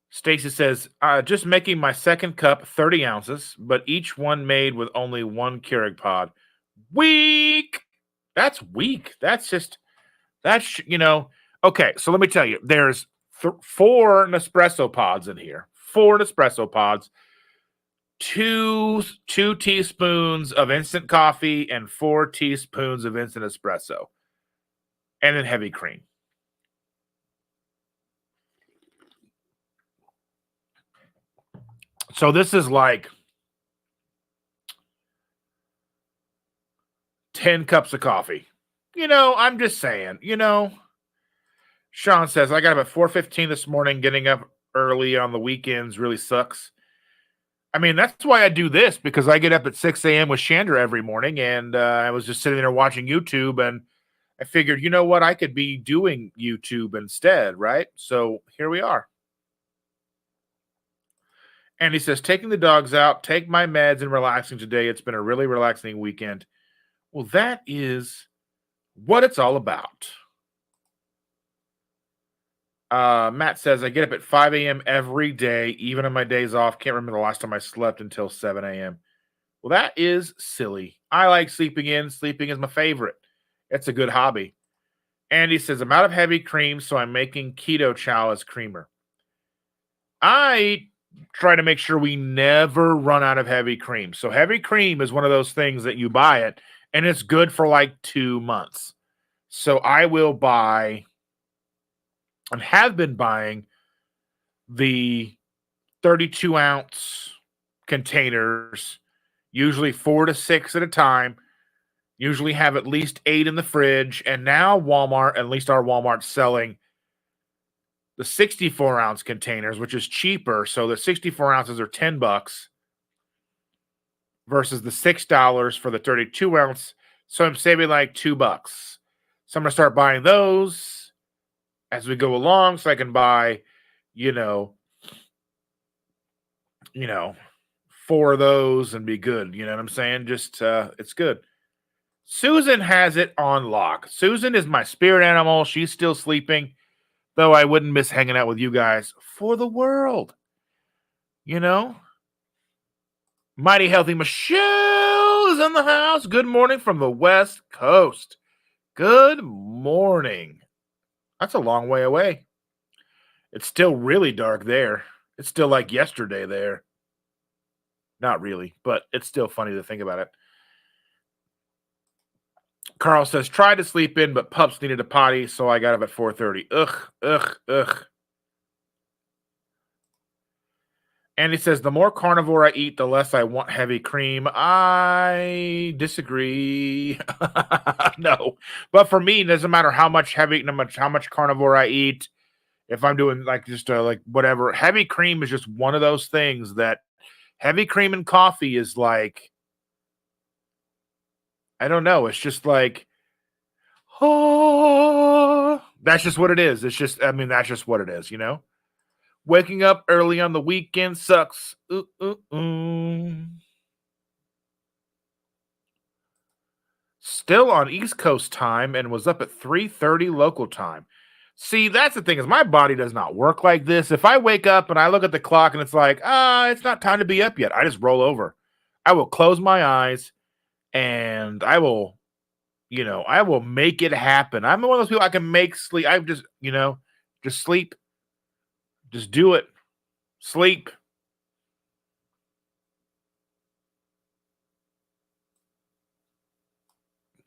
Stacy says, just making my second cup, 30 ounces, but each one made with only one Keurig pod. Weak. That's weak. Okay. So let me tell you, there's 4 Nespresso pods in here. 4 Nespresso pods, 2 teaspoons of instant coffee, and 4 teaspoons of instant espresso, and then heavy cream. So this is like 10 10 cups of coffee. I'm just saying, Sean says, I got up at 4:15 this morning. Getting up early on the weekends really sucks. I mean, that's why I do this, because I get up at 6 a.m. with Chandra every morning, and I was just sitting there watching YouTube, and I figured, you know what, I could be doing YouTube instead, right? So here we are. And he says, taking the dogs out, take my meds, and relaxing today. It's been a really relaxing weekend. Well, that is what it's all about. Matt says, I get up at 5 a.m. every day, even on my days off. Can't remember the last time I slept until 7 a.m. Well, that is silly. I like sleeping in. Sleeping is my favorite. It's a good hobby. Andy says, I'm out of heavy cream, so I'm making keto chow as creamer. I try to make sure we never run out of heavy cream. So heavy cream is one of those things that you buy it, and it's good for like 2 months. So I will buy and have been buying the 32-ounce containers, usually 4 to 6 at a time, usually have at least 8 in the fridge. And now Walmart, at least our Walmart's selling the 64-ounce containers, which is cheaper. So the 64 ounces are $10 versus the $6 for the 32-ounce. So I'm saving like $2. So I'm going to start buying those as we go along, so I can buy, you know, 4 of those and be good. You know what I'm saying? Just, it's good. Susan has it on lock. Susan is my spirit animal. She's still sleeping, though I wouldn't miss hanging out with you guys for the world. Mighty Healthy Michelle is in the house. Good morning from the West Coast. Good morning. That's a long way away. It's still really dark there. It's still like yesterday there. Not really, but it's still funny to think about it. Carl says, tried to sleep in, but pups needed a potty, so I got up at 4:30. Ugh. And he says, the more carnivore I eat, the less I want heavy cream. I disagree. No. But for me, it doesn't matter how much carnivore I eat. If I'm doing like just like whatever, heavy cream is just one of those things that heavy cream and coffee is like, I don't know. It's just like, oh, that's just what it is. It's just, that's just what it is, Waking up early on the weekend sucks. Still on East Coast time and was up at 3:30 local time. See, that's the thing, is my body does not work like this. If I wake up and I look at the clock and it's like, it's not time to be up yet, I just roll over. I will close my eyes and I will make it happen. I'm one of those people I can make sleep. I just, just sleep. Just do it. Sleep.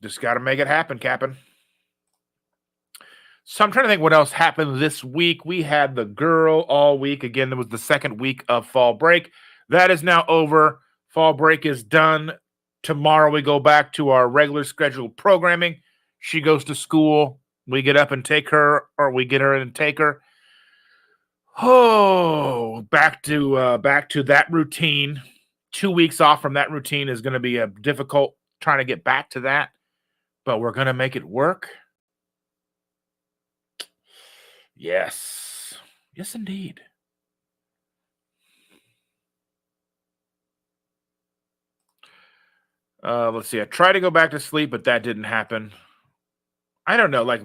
Just got to make it happen, Captain. So I'm trying to think what else happened this week. We had the girl all week. Again, it was the second week of fall break. That is now over. Fall break is done. Tomorrow we go back to our regular scheduled programming. She goes to school. We get up and take her, or we get her and take her. Oh, back to that routine. 2 weeks off from that routine is going to be a difficult trying to get back to that, but we're going to make it work. Yes, indeed. Let's see. I tried to go back to sleep, but that didn't happen. I don't know. Like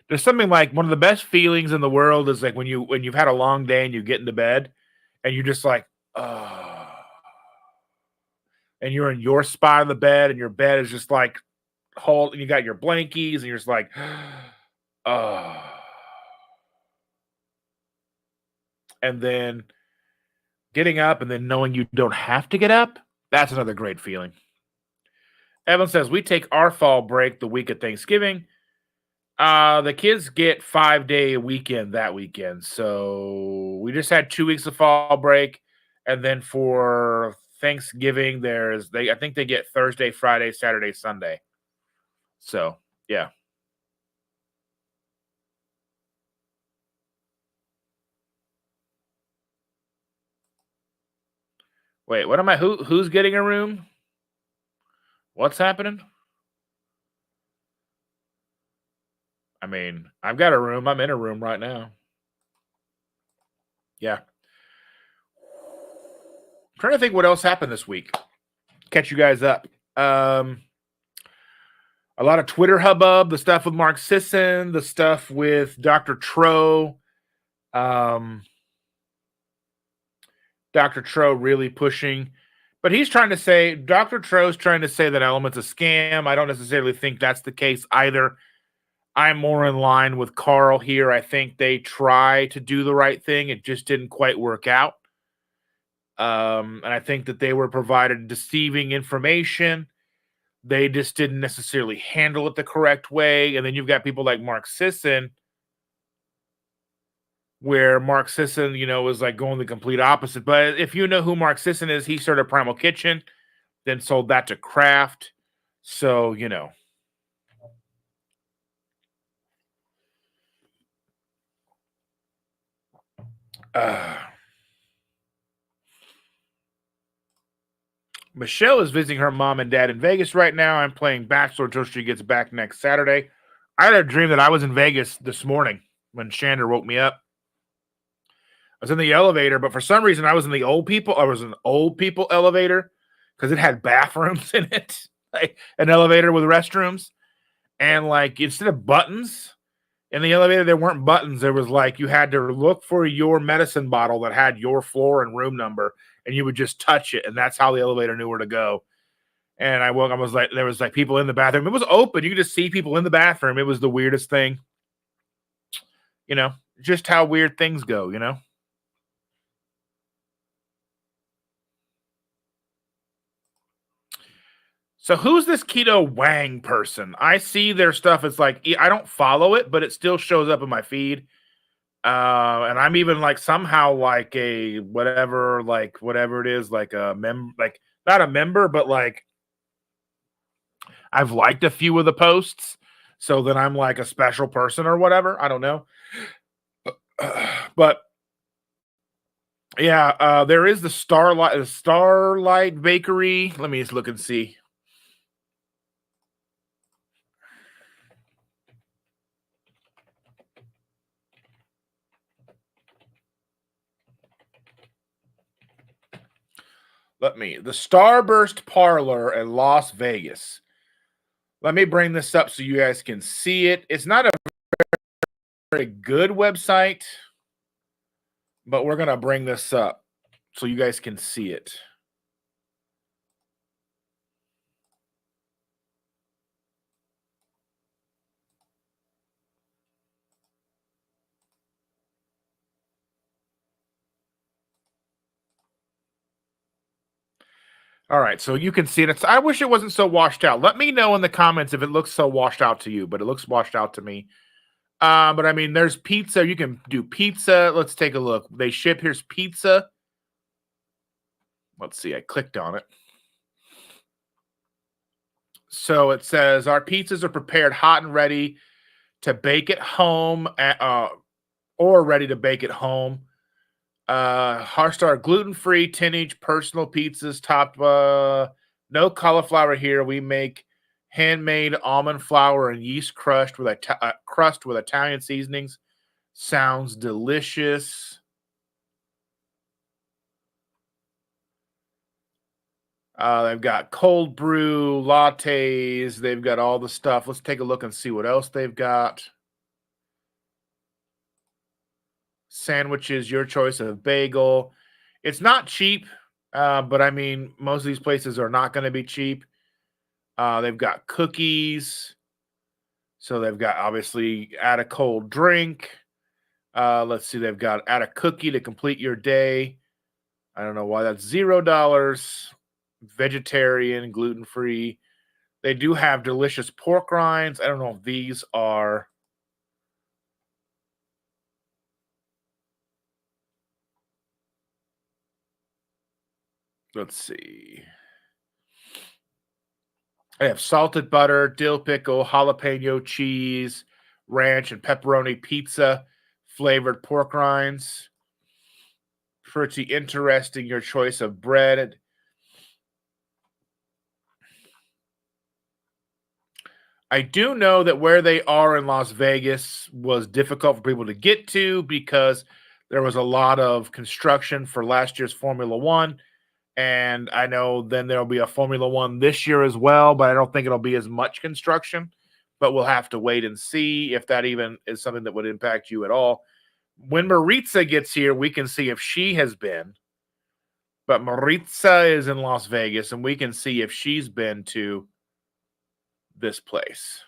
there's something like one of the best feelings in the world is like when you've had a long day and you get into bed and you're just like, oh, and you're in your spot of the bed and your bed is just like and you got your blankies and you're just like, oh, and then getting up and then knowing you don't have to get up. That's another great feeling. Evan says, we take our fall break the week of Thanksgiving. The kids get 5-day weekend that weekend. So we just had 2 weeks of fall break. And then for Thanksgiving, I think they get Thursday, Friday, Saturday, Sunday. So, yeah. Wait, what am I who's getting a room? What's happening? I mean, I've got a room. I'm in a room right now. Yeah. Trying to think what else happened this week. Catch you guys up. Um, a lot of Twitter hubbub, the stuff with Mark Sisson, the stuff with Dr. Tro. Um, Dr. Tro really pushing, but he's trying to say, Dr. Tro's trying to say that Element's a scam. I don't necessarily think that's the case either. I'm more in line with Carl here. I think they try to do the right thing. It just didn't quite work out. And I think that they were provided deceiving information. They just didn't necessarily handle it the correct way. And then you've got people like Mark Sisson, where Mark Sisson, was like going the complete opposite. But if you know who Mark Sisson is, he started Primal Kitchen, then sold that to Kraft. So, uh, Michelle is visiting her mom and dad in Vegas right now. I'm playing Bachelor until she gets back next Saturday. I had a dream that I was in Vegas this morning when Shander woke me up. I was in the elevator, but for some reason I was in the old people. I was in an old people elevator because it had bathrooms in it, like an elevator with restrooms. And like instead of buttons in the elevator, there weren't buttons. There was like you had to look for your medicine bottle that had your floor and room number, and you would just touch it, and that's how the elevator knew where to go. And I woke, I was like, there was like people in the bathroom. It was open. You could just see people in the bathroom. It was the weirdest thing. Just how weird things go. So who's this Keto Wang person? I see their stuff. It's like I don't follow it, but it still shows up in my feed. And I'm even like somehow like a whatever, like whatever it is, like a like not a member, but like I've liked a few of the posts. So then I'm like a special person or whatever. I don't know. But yeah, there is the Starlight Bakery. Let me just look and see. The Starburst Parlor in Las Vegas. Let me bring this up so you guys can see it. It's not a very good website, but we're going to bring this up so you guys can see it. All right, so you can see it. I wish it wasn't so washed out. Let me know in the comments if it looks so washed out to you, but it looks washed out to me. But I mean, there's pizza. You can do pizza. Let's take a look. They ship. Here's pizza. Let's see. I clicked on it. So it says our pizzas are prepared hot and ready to bake at home, or ready to bake at home. Heartstar gluten-free 10-inch personal pizzas topped no cauliflower here. We make handmade almond flour and yeast crust with crust with Italian seasonings. Sounds delicious. They've got cold brew lattes. They've got all the stuff. Let's take a look and see what else they've got. Sandwiches, your choice of bagel. It's not cheap, but I mean, most of these places are not going to be cheap. They've got cookies. So they've got obviously add a cold drink. Let's see, they've got add a cookie to complete your day. I don't know why that's $0. Vegetarian, gluten free. They do have delicious pork rinds. I don't know if these are. Let's see. I have salted butter, dill pickle, jalapeno cheese, ranch, and pepperoni pizza, flavored pork rinds. Pretty interesting, your choice of bread. I do know that where they are in Las Vegas was difficult for people to get to because there was a lot of construction for last year's Formula One. And I know then there'll be a Formula One this year as well, but I don't think it'll be as much construction. But we'll have to wait and see if that even is something that would impact you at all. When Maritza gets here, we can see if she has been. But Maritza is in Las Vegas, and we can see if she's been to this place.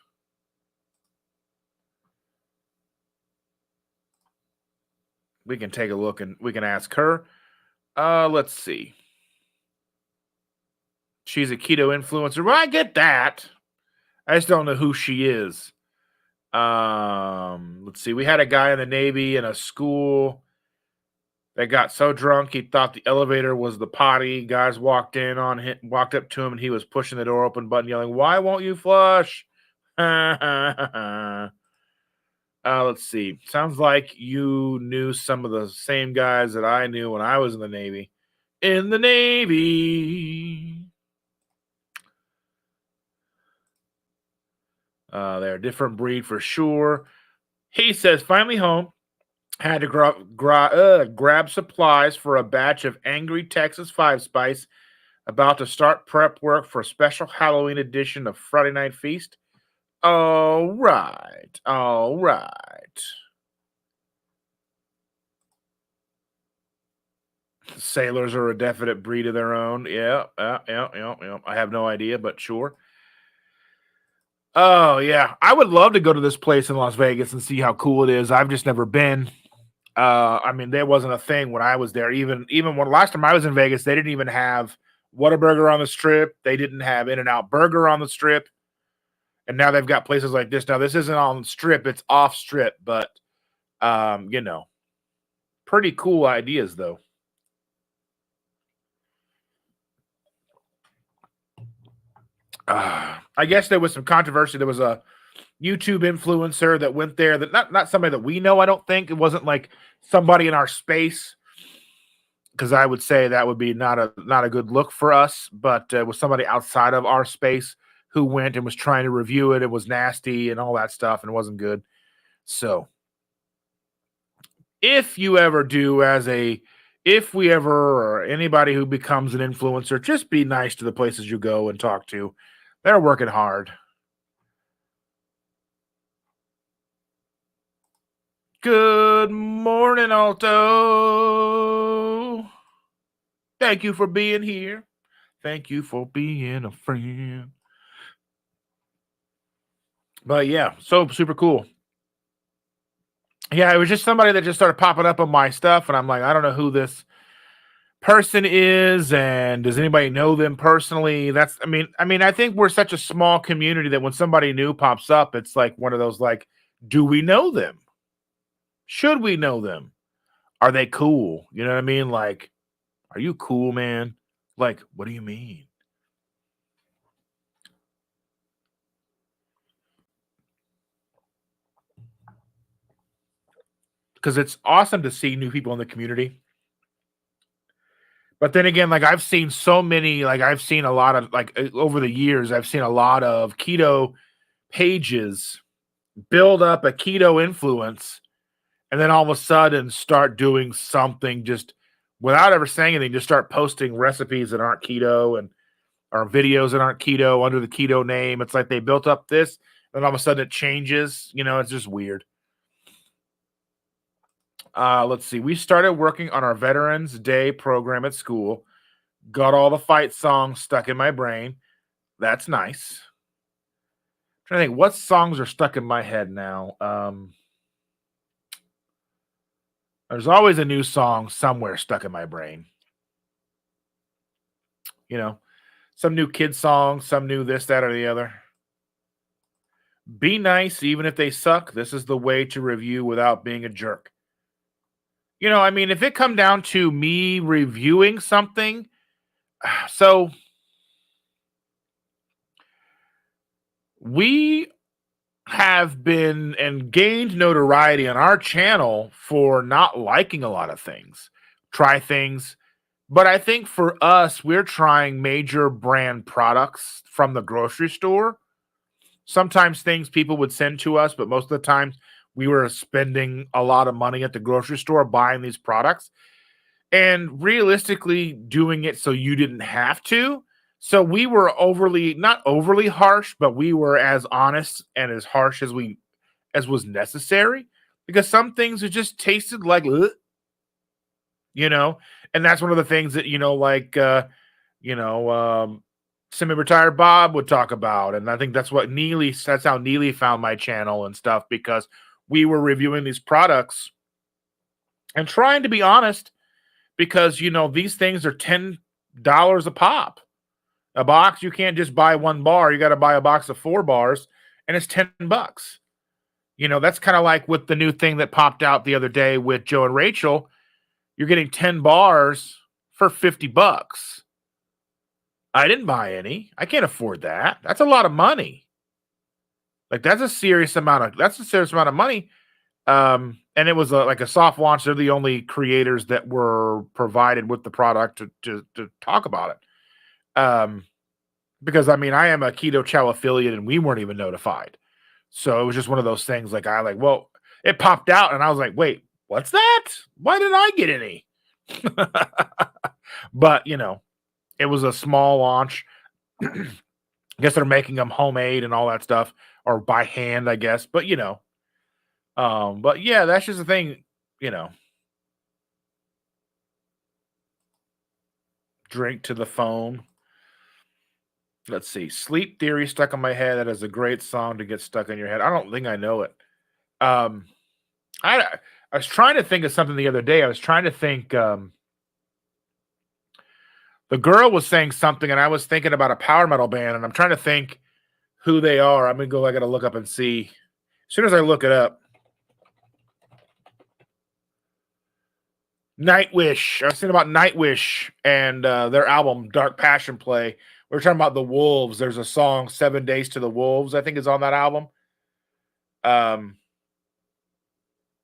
We can take a look and we can ask her. Let's see. She's a keto influencer. Well, I get that. I just don't know who she is. Let's see. We had a guy in the Navy in a school that got so drunk he thought the elevator was the potty. Guys walked up to him, and he was pushing the door open button, yelling, "Why won't you flush?" Let's see. Sounds like you knew some of the same guys that I knew when I was in the Navy. In the Navy. They're a different breed for sure. He says, finally home. Had to grab supplies for a batch of Angry Texas Five Spice. About to start prep work for a special Halloween edition of Friday Night Feast. All right. All right. Sailors are a definite breed of their own. Yeah. I have no idea, but sure. Oh, yeah. I would love to go to this place in Las Vegas and see how cool it is. I've just never been. I mean, there wasn't a thing when I was there. Even when last time I was in Vegas, they didn't even have Whataburger on the Strip. They didn't have In-N-Out Burger on the Strip, and now they've got places like this. Now this isn't on the Strip; it's off Strip, but you know, pretty cool ideas though. I guess there was some controversy. There was a YouTube influencer that went there that not somebody that we know. I don't think it wasn't like somebody in our space, because I would say that would be not a good look for us. But it was somebody outside of our space who went and was trying to review it. It was nasty and all that stuff, and it wasn't good. So, if you ever do, if we ever or anybody who becomes an influencer, just be nice to the places you go and talk to. They're working hard. Good morning, Alto. Thank you for being here. Thank you for being a friend. But yeah, so super cool. Yeah, it was just somebody that just started popping up on my stuff, and I'm like, I don't know who this person is, and does anybody know them personally? I think we're such a small community that when somebody new pops up, it's like one of those like, do we know them? Should we know them? Are they cool? You know what I mean? Like, are you cool, man? Like, what do you mean? Because it's awesome to see new people in the community. But then again, like I've seen so many, like I've seen a lot of over the years, I've seen a lot of keto pages build up a keto influence and then all of a sudden start doing something just without ever saying anything, just start posting recipes that aren't keto and or videos that aren't keto under the keto name. It's like they built up this, and all of a sudden it changes. You know, it's just weird. Let's see. We started working on our Veterans Day program at school. Got all the fight songs stuck in my brain. That's nice. I'm trying to think what songs are stuck in my head now. There's always a new song somewhere stuck in my brain. You know, some new kid song, some new this, that, or the other. Be nice, even if they suck. This is the way to review without being a jerk. You know, I mean, if it come down to me reviewing something, so we have been and gained notoriety on our channel for not liking a lot of things, try things. But I think for us, we're trying major brand products from the grocery store. Sometimes things people would send to us, but most of the time we were spending a lot of money at the grocery store buying these products and realistically doing it so you didn't have to. So we were overly not overly harsh, but we were as honest and as harsh as was necessary because some things it just tasted like "Ugh," you know, and that's one of the things that you know semi-retired Bob would talk about, and I think that's how Neely found my channel and stuff because we were reviewing these products and trying to be honest because these things are $10 a pop. A box, you can't just buy one bar, you got to buy a box of 4 bars and it's $10. That's kind of like with the new thing that popped out the other day with Joe and Rachel. You're getting 10 bars for $50. I didn't buy any. I can't afford that. That's a lot of money. Like that's a serious amount of money. And it was like a soft launch. They're the only creators that were provided with the product to talk about it. Because I mean, I am a Keto Chow affiliate, and we weren't even notified. So it was just one of those things. Well, it popped out, and I was like, wait, what's that? Why didn't I get any? But it was a small launch. I guess they're making them homemade and all that stuff, or by hand, I guess. But yeah, that's just the thing. You know, drink to the phone. Let's see. Sleep Theory stuck in my head. That is a great song to get stuck in your head. I don't think I know it. Um, I I was trying to think of something the other day. I was trying to think. The girl was saying something, and I was thinking about a power metal band, and I'm trying to think who they are. I'm gonna go. I gotta look up and see. As soon as I look it up, Nightwish. I was thinking about Nightwish and their album Dark Passion Play. We were talking about the Wolves. There's a song 7 Days to the Wolves, I think is on that album. Um,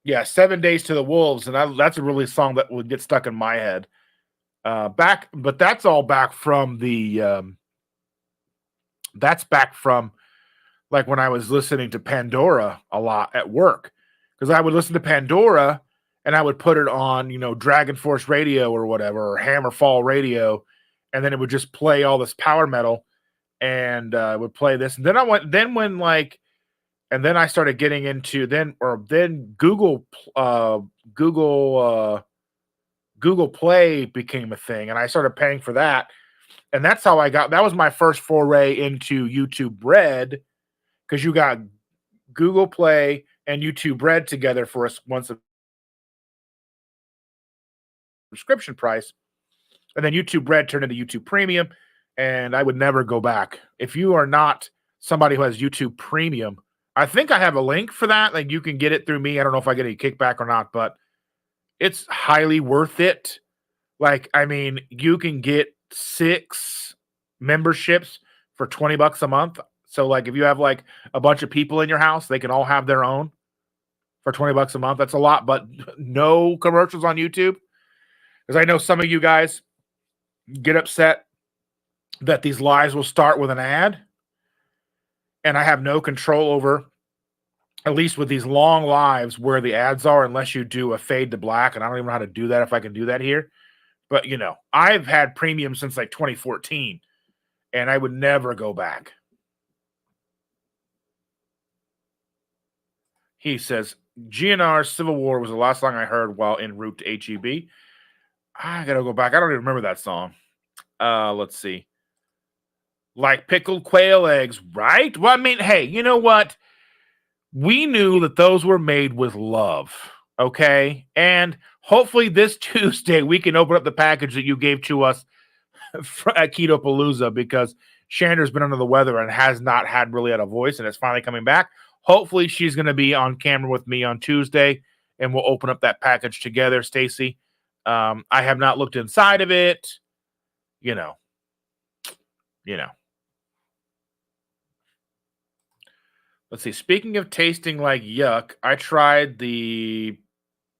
yeah, 7 Days to the Wolves, and that's a really song that would get stuck in my head. But that's all back from the. That's back from like when I was listening to Pandora a lot at work, because I would listen to Pandora and I would put it on, Dragon Force Radio or whatever, or Hammerfall Radio, and then it would just play all this power metal and would play this. And then and then I started getting into then Google Play became a thing, and I started paying for that. And that was my first foray into YouTube Red, because you got Google Play and YouTube Red together for us once a subscription price. And then YouTube Red turned into YouTube Premium, and I would never go back. If you are not somebody who has YouTube Premium, I think I have a link for that. Like, you can get it through me. I don't know if I get any kickback or not, but it's highly worth it. Like, I mean, you can get 6 memberships for $20 a month. So, like, if you have like a bunch of people in your house, they can all have their own for $20 a month. That's a lot, but no commercials on YouTube. Because I know some of you guys get upset that these lives will start with an ad, and I have no control over, at least with these long lives, where the ads are, unless you do a fade to black, and I don't even know how to do that, if I can do that here. But I've had premium since like 2014, and I would never go back. He says GNR Civil War was the last song I heard while en route to HEB. I gotta go back. I don't even remember that song. Let's see. Like pickled quail eggs, right? Well, I mean, hey, you know what? We knew that those were made with love, okay? And hopefully this Tuesday we can open up the package that you gave to us at Keto Palooza, because Shander's been under the weather and has not really had a voice, and it's finally coming back. Hopefully she's going to be on camera with me on Tuesday, and we'll open up that package together, Stacy. I have not looked inside of it. You know. Let's see. Speaking of tasting like yuck, I tried the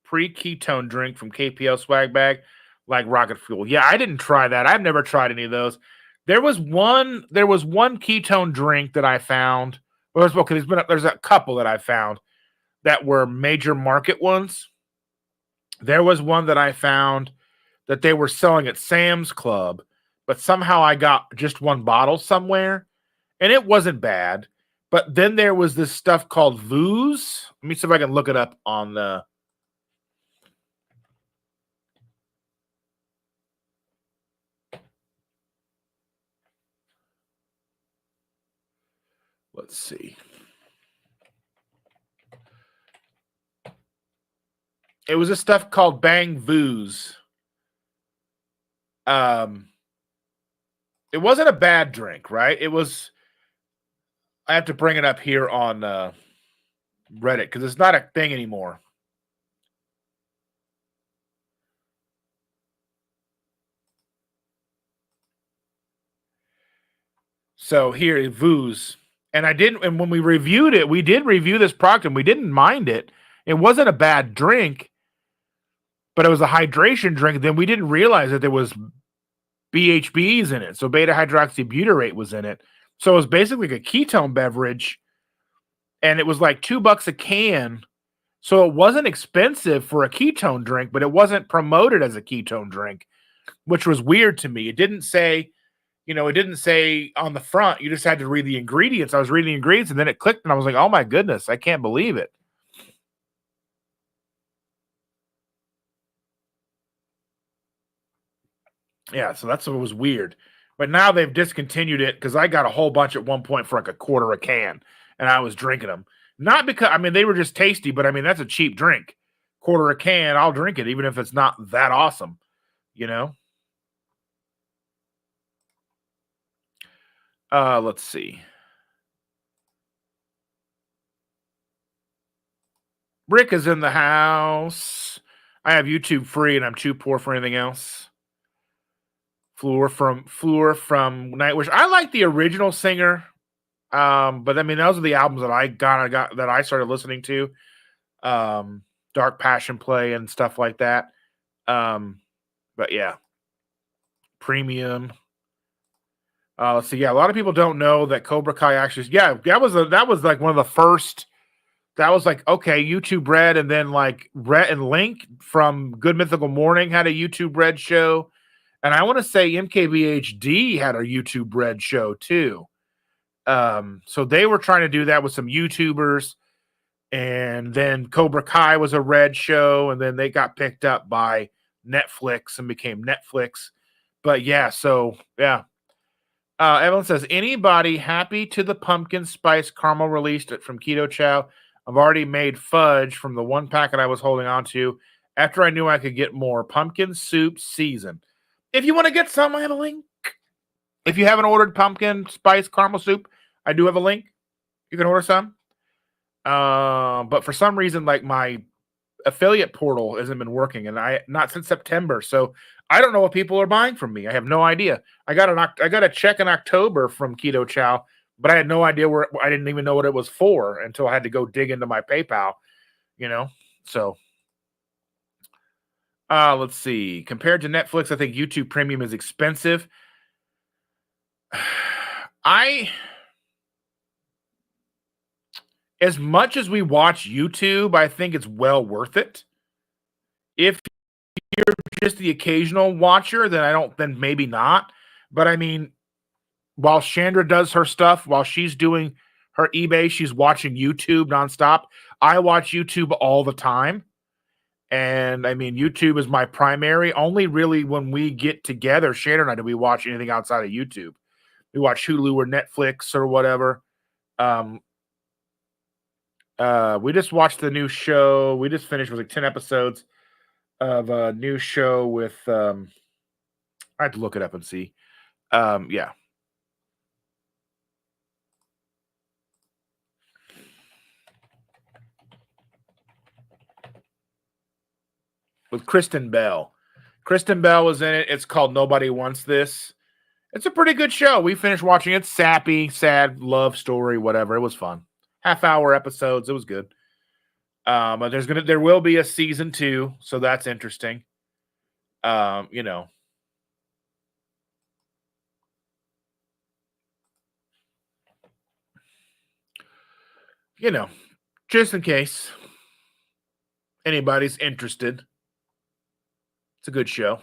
pre-ketone drink from KPL Swag Bag, like rocket fuel. Yeah, I didn't try that. I've never tried any of those. There was one ketone drink that I found. Well, okay, there's a couple that I found that were major market ones. There was one that I found that they were selling at Sam's Club, but somehow I got just one bottle somewhere, and it wasn't bad. But then there was this stuff called Vooz. Let me see if I can look it up on the. Let's see. It was a stuff called Bang Vooz. It wasn't a bad drink, right? It was. I have to bring it up here on Reddit because it's not a thing anymore. So here, Vooz. And I didn't, and when we reviewed it, we did review this product and we didn't mind it. It wasn't a bad drink, but it was a hydration drink. Then we didn't realize that there was BHBs in it. So beta hydroxybutyrate was in it. So it was basically like a ketone beverage. And it was like $2 a can. So it wasn't expensive for a ketone drink, but it wasn't promoted as a ketone drink, which was weird to me. It didn't say on the front. You just had to read the ingredients. I was reading the ingredients and then it clicked and I was like, oh my goodness, I can't believe it. Yeah, so that's what was weird. But now they've discontinued it because I got a whole bunch at one point for like $0.25 a can and I was drinking them. Not because, they were just tasty, but that's a cheap drink. $0.25 a can, I'll drink it even if it's not that awesome, Let's see. Rick is in the house. I have YouTube free and I'm too poor for anything else. Fleur from Nightwish. I like the original singer. But those are the albums that I got that I started listening to. Dark Passion Play and stuff like that. But yeah. Premium. Let's see. Yeah, a lot of people don't know that Cobra Kai actually. Yeah, that was like one of the first. That was like, okay, YouTube Red, and then like Rhett and Link from Good Mythical Morning had a YouTube Red show, and I want to say MKBHD had a YouTube Red show too. So they were trying to do that with some YouTubers, and then Cobra Kai was a Red show, and then they got picked up by Netflix and became Netflix. But yeah, so yeah. Evelyn says, anybody happy to the pumpkin spice caramel released it from Keto Chow? I've already made fudge from the one packet I was holding on to after I knew I could get more. Pumpkin soup season. If you want to get some, I have a link. If you haven't ordered pumpkin spice caramel soup, I do have a link. You can order some. But for some reason, like my affiliate portal hasn't been working, and not since September. So I don't know what people are buying from me. I have no idea. I got a check in October from Keto Chow, but I had no idea I didn't even know what it was for until I had to go dig into my PayPal, So let's see. Compared to Netflix, I think YouTube Premium is expensive. As much as we watch YouTube, I think it's well worth it. If you're just the occasional watcher, then maybe not. But while Chandra does her stuff, while she's doing her eBay, she's watching YouTube nonstop. I watch YouTube all the time. And YouTube is my primary. Only really when we get together, Chandra and I, do we watch anything outside of YouTube. We watch Hulu or Netflix or whatever. We just watched the new show. We just finished with like 10 episodes of a new show with I have to look it up and see. Yeah. With Kristen Bell. Kristen Bell was in it. It's called Nobody Wants This. It's a pretty good show. We finished watching it. Sappy, sad love story, whatever. It was fun. half-hour episodes. It was good. But there will be a season 2, so that's interesting. You know. You know, just in case anybody's interested. It's a good show.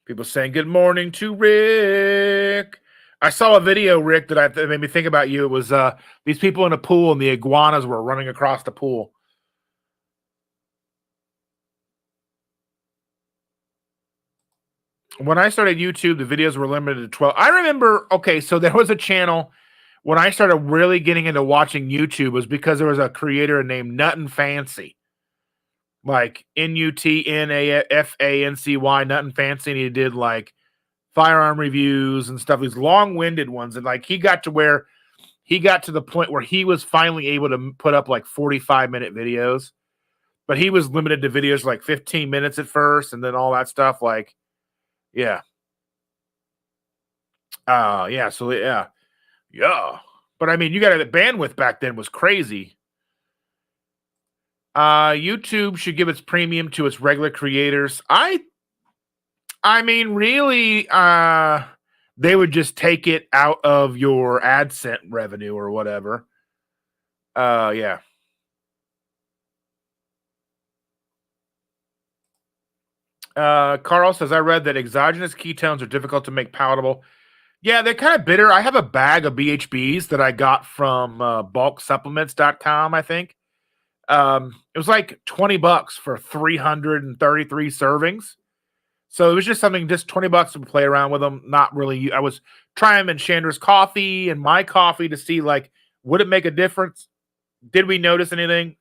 People saying good morning to Rick. I saw a video, Rick, that made me think about you. It was these people in a pool and the iguanas were running across the pool. When I started YouTube, the videos were limited to 12. I remember, okay, so there was a channel when I started really getting into watching YouTube was because there was a creator named Nuttin' Fancy. Like NUTNAFANCY, Nuttin' Fancy, and he did like firearm reviews and stuff, these long-winded ones. And like he got to the point where he was finally able to put up like 45-minute videos, but he was limited to videos like 15 minutes at first, and then all that stuff. Like, yeah. Yeah. So yeah. But I mean, you got the bandwidth back then was crazy. YouTube should give its premium to its regular creators. I mean, really, they would just take it out of your AdSense revenue or whatever. Yeah. Carl says, I read that exogenous ketones are difficult to make palatable. Yeah, they're kind of bitter. I have a bag of BHBs that I got from bulksupplements.com, I think. It was like $20 for 333 servings. So it was just $20 to play around with them. Not really. I was trying them in Chandra's coffee and my coffee to see, like, would it make a difference? Did we notice anything?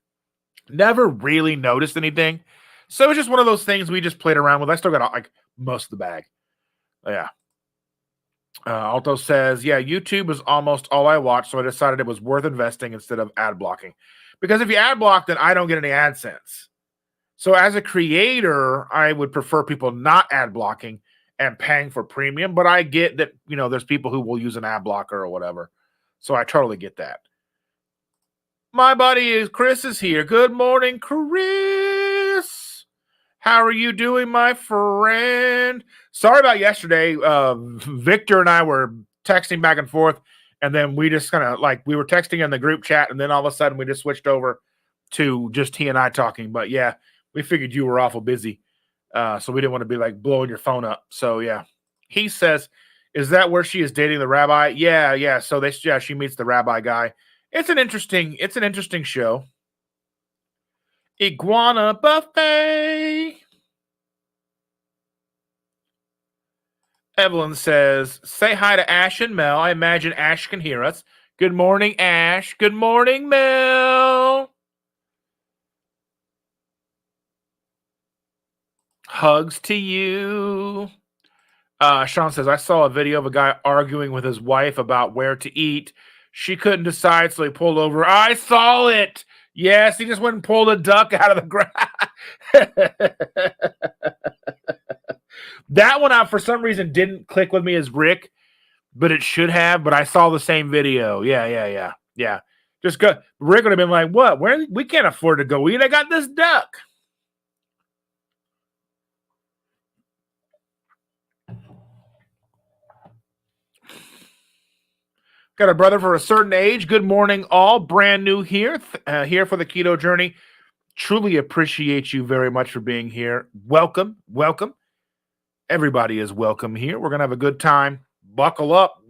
Never really noticed anything. So it was just one of those things we just played around with. I still got like most of the bag. Yeah. Alto says, yeah, YouTube is almost all I watch, so I decided it was worth investing instead of ad blocking. Because if you ad block, then I don't get any AdSense. So as a creator, I would prefer people not ad blocking and paying for premium, but I get that, there's people who will use an ad blocker or whatever. So I totally get that. My buddy Chris is here. Good morning, Chris. How are you doing, my friend? Sorry about yesterday. Victor and I were texting back and forth, and then we just kind of we were texting in the group chat, and then all of a sudden we just switched over to just he and I talking. But yeah, we figured you were awful busy, so we didn't want to be like blowing your phone up. So yeah, he says, "Is that where she is dating the rabbi?" Yeah. So she meets the rabbi guy. It's an interesting show. Iguana buffet. Evelyn says, say hi to Ash and Mel. I imagine Ash can hear us. Good morning, Ash. Good morning, Mel. Hugs to you. Sean says, I saw a video of a guy arguing with his wife about where to eat. She couldn't decide, so he pulled over. I saw it. Yes, he just went and pulled a duck out of the ground. That one for some reason didn't click with me as Rick, but it should have. But I saw the same video. Yeah. Just go. Rick would have been like, "What? Where? We can't afford to go eat. I got this duck." Got a brother for a certain age. Good morning, all. Brand new here, here for the keto journey. Truly appreciate you very much for being here. Welcome. Everybody is welcome here. We're going to have a good time. Buckle up.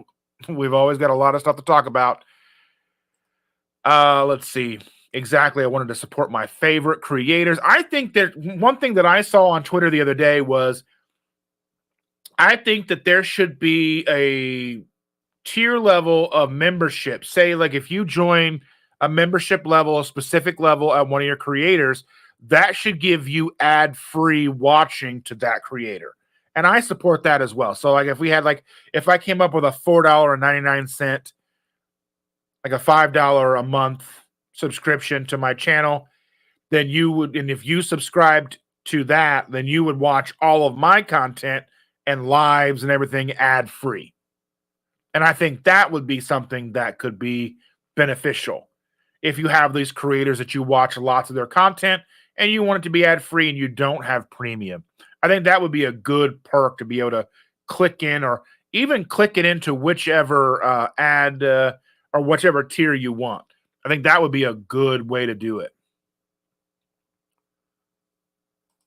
We've always got a lot of stuff to talk about. Let's see. Exactly. I wanted to support my favorite creators. I think that one thing that I saw on Twitter the other day was I think that there should be a tier level of membership. Say, like, if you join a membership level, a specific level at one of your creators, that should give you ad-free watching to that creator. And I support that as well. So, like, if I came up with a $4.99, like a $5 a month subscription to my channel, then you would, and if you subscribed to that, then you would watch all of my content and lives and everything ad-free. And I think that would be something that could be beneficial if you have these creators that you watch lots of their content and you want it to be ad free and you don't have premium. I think that would be a good perk to be able to click in or even click it into whichever ad or whichever tier you want. I think that would be a good way to do it.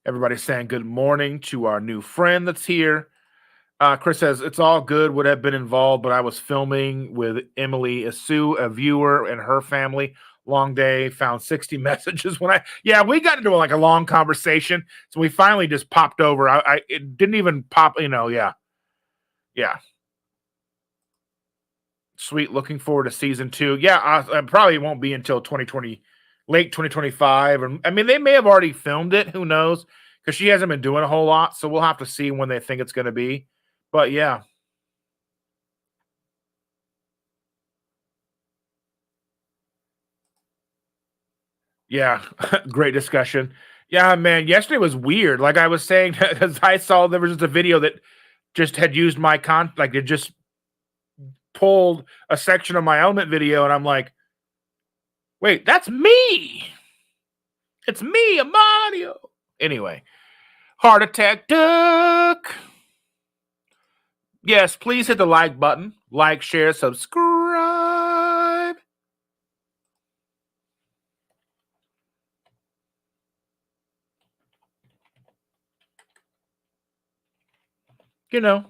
Everybody's saying good morning to our new friend that's here. Chris says it's all good. Would have been involved, but I was filming with Emily Sue, a viewer, and her family. Long day. Found 60 messages when yeah, we got into like a long conversation, so we finally just popped over. It didn't even pop. Yeah, yeah. Sweet. Looking forward to season 2. Yeah, I probably won't be until 2020, late 2025. And I mean, they may have already filmed it. Who knows? Because she hasn't been doing a whole lot, so we'll have to see when they think it's going to be. But yeah. Yeah, great discussion. Yeah, man, yesterday was weird. Like I was saying, because I saw there was just a video that just had used my like it just pulled a section of my element video, and I'm like, wait, that's me. It's me, a Mario. Anyway, heart attack duck. Yes, please hit the like button. Like, share, subscribe. You know.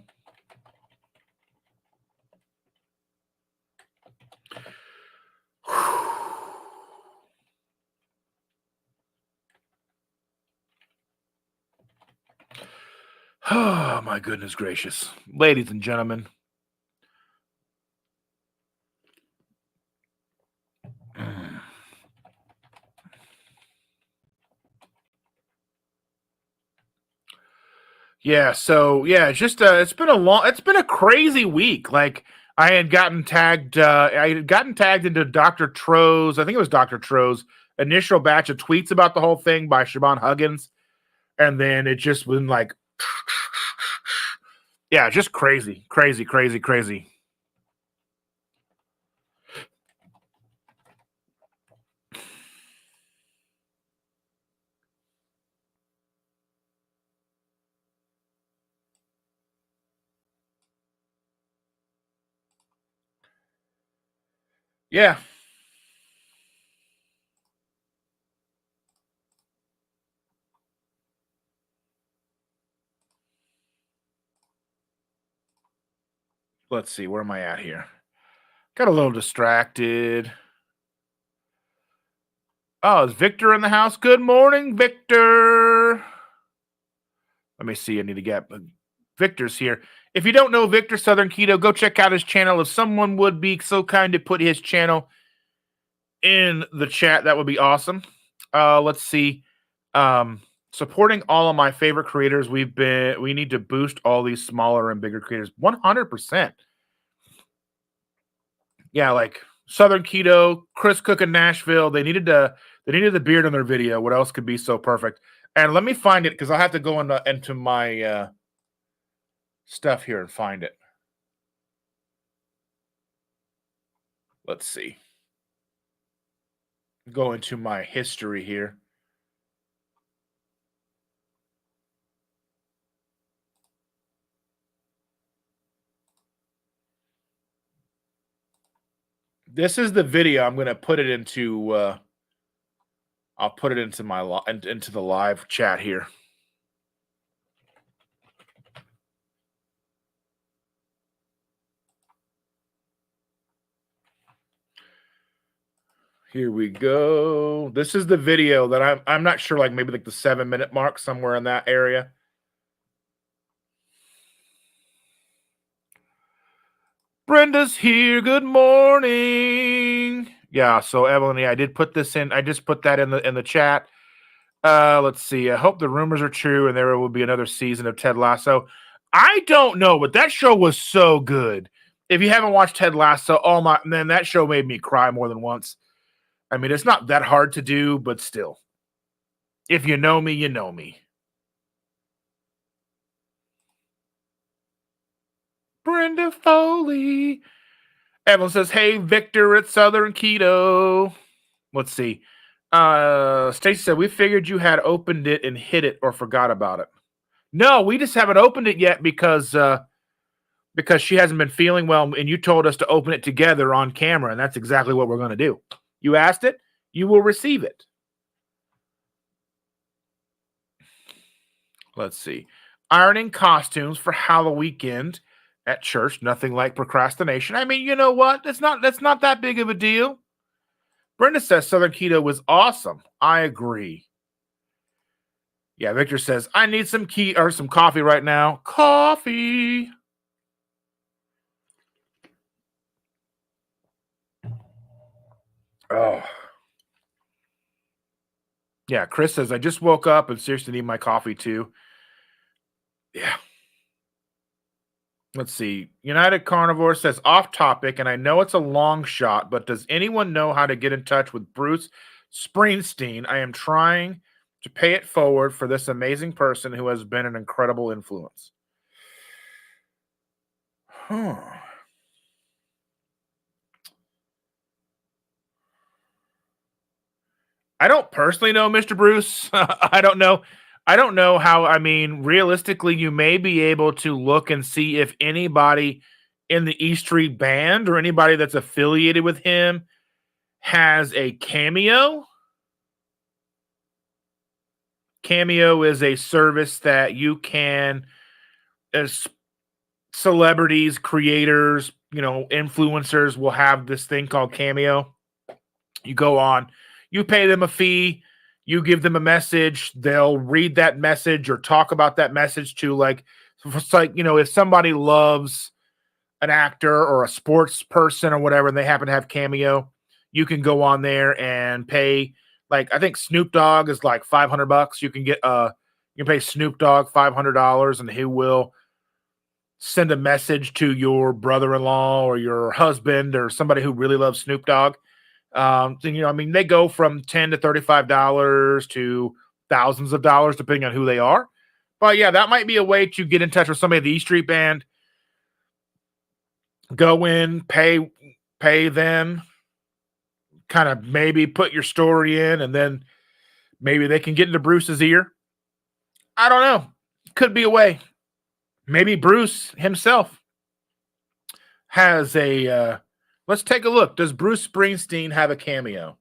Oh, my goodness gracious. Ladies and gentlemen. Yeah, so yeah, it's just it's been a crazy week. Like I had gotten tagged into Dr. Tro's, I think it was Dr. Tro's initial batch of tweets about the whole thing by Siobhan Huggins. And then it just been like yeah, just crazy, crazy, crazy, crazy. Yeah. Let's see, where am I at here? Got a little distracted. Oh, is Victor in the house? Good morning, Victor. Let me see. I need to get Victor's here. If you don't know Victor Southern Keto, go check out his channel. If someone would be so kind to put his channel in the chat, that would be awesome. Let's see. Supporting all of my favorite creators. We need to boost all these smaller and bigger creators. 100%. Yeah, like Southern Keto, Chris Cook in Nashville. They needed the beard in their video. What else could be so perfect? And let me find it because I'll have to go into my stuff here and find it. Let's see. Go into my history here. This is the video. I'm going to put it into I'll put it into my into the live chat here. Here we go. This is the video that I'm not sure, like maybe like the 7-minute mark, somewhere in that area. Brenda's here. Good morning. Yeah, so Evelyn, yeah, I did put this in. I just put that in the chat. Let's see. I hope the rumors are true and there will be another season of Ted Lasso. I don't know, but that show was so good. If you haven't watched Ted Lasso, oh my man, that show made me cry more than once. I mean, it's not that hard to do, but still. If you know me, you know me. Brenda Foley. Evelyn says, hey, Victor at Southern Keto. Let's see. Stacy said, we figured you had opened it and hid it or forgot about it. No, we just haven't opened it yet because she hasn't been feeling well, and you told us to open it together on camera, and that's exactly what we're going to do. You asked it, you will receive it. Let's see. Ironing costumes for Halloween weekend at church. Nothing like procrastination. I mean, you know what? That's not that big of a deal. Brenda says Southern Keto was awesome. I agree. Yeah, Victor says, I need some coffee right now. Coffee. Oh. Yeah, Chris says, I just woke up and seriously need my coffee too. Yeah. Let's see. United Carnivore says, off topic, and I know it's a long shot, but does anyone know how to get in touch with Bruce Springsteen? I am trying to pay it forward for this amazing person who has been an incredible influence. Huh. I don't personally know Mr. Bruce. I don't know. I don't know how. I mean, realistically, you may be able to look and see if anybody in the E Street Band or anybody that's affiliated with him has a Cameo. Cameo is a service that you can, as celebrities, creators, influencers will have this thing called Cameo. You go on, you pay them a fee, you give them a message, they'll read that message or talk about that message to it's like, if somebody loves an actor or a sports person or whatever, and they happen to have Cameo, you can go on there and pay. Like, I think Snoop Dogg is like $500. You can pay Snoop Dogg $500 and he will send a message to your brother-in-law or your husband or somebody who really loves Snoop Dogg. They go from $10 to $35 to thousands of dollars depending on who they are. But yeah, that might be a way to get in touch with somebody at the E Street Band. Go in, pay them, kind of maybe put your story in, and then maybe they can get into Bruce's ear. I don't know. Could be a way. Maybe Bruce himself has a let's take a look. Does Bruce Springsteen have a Cameo?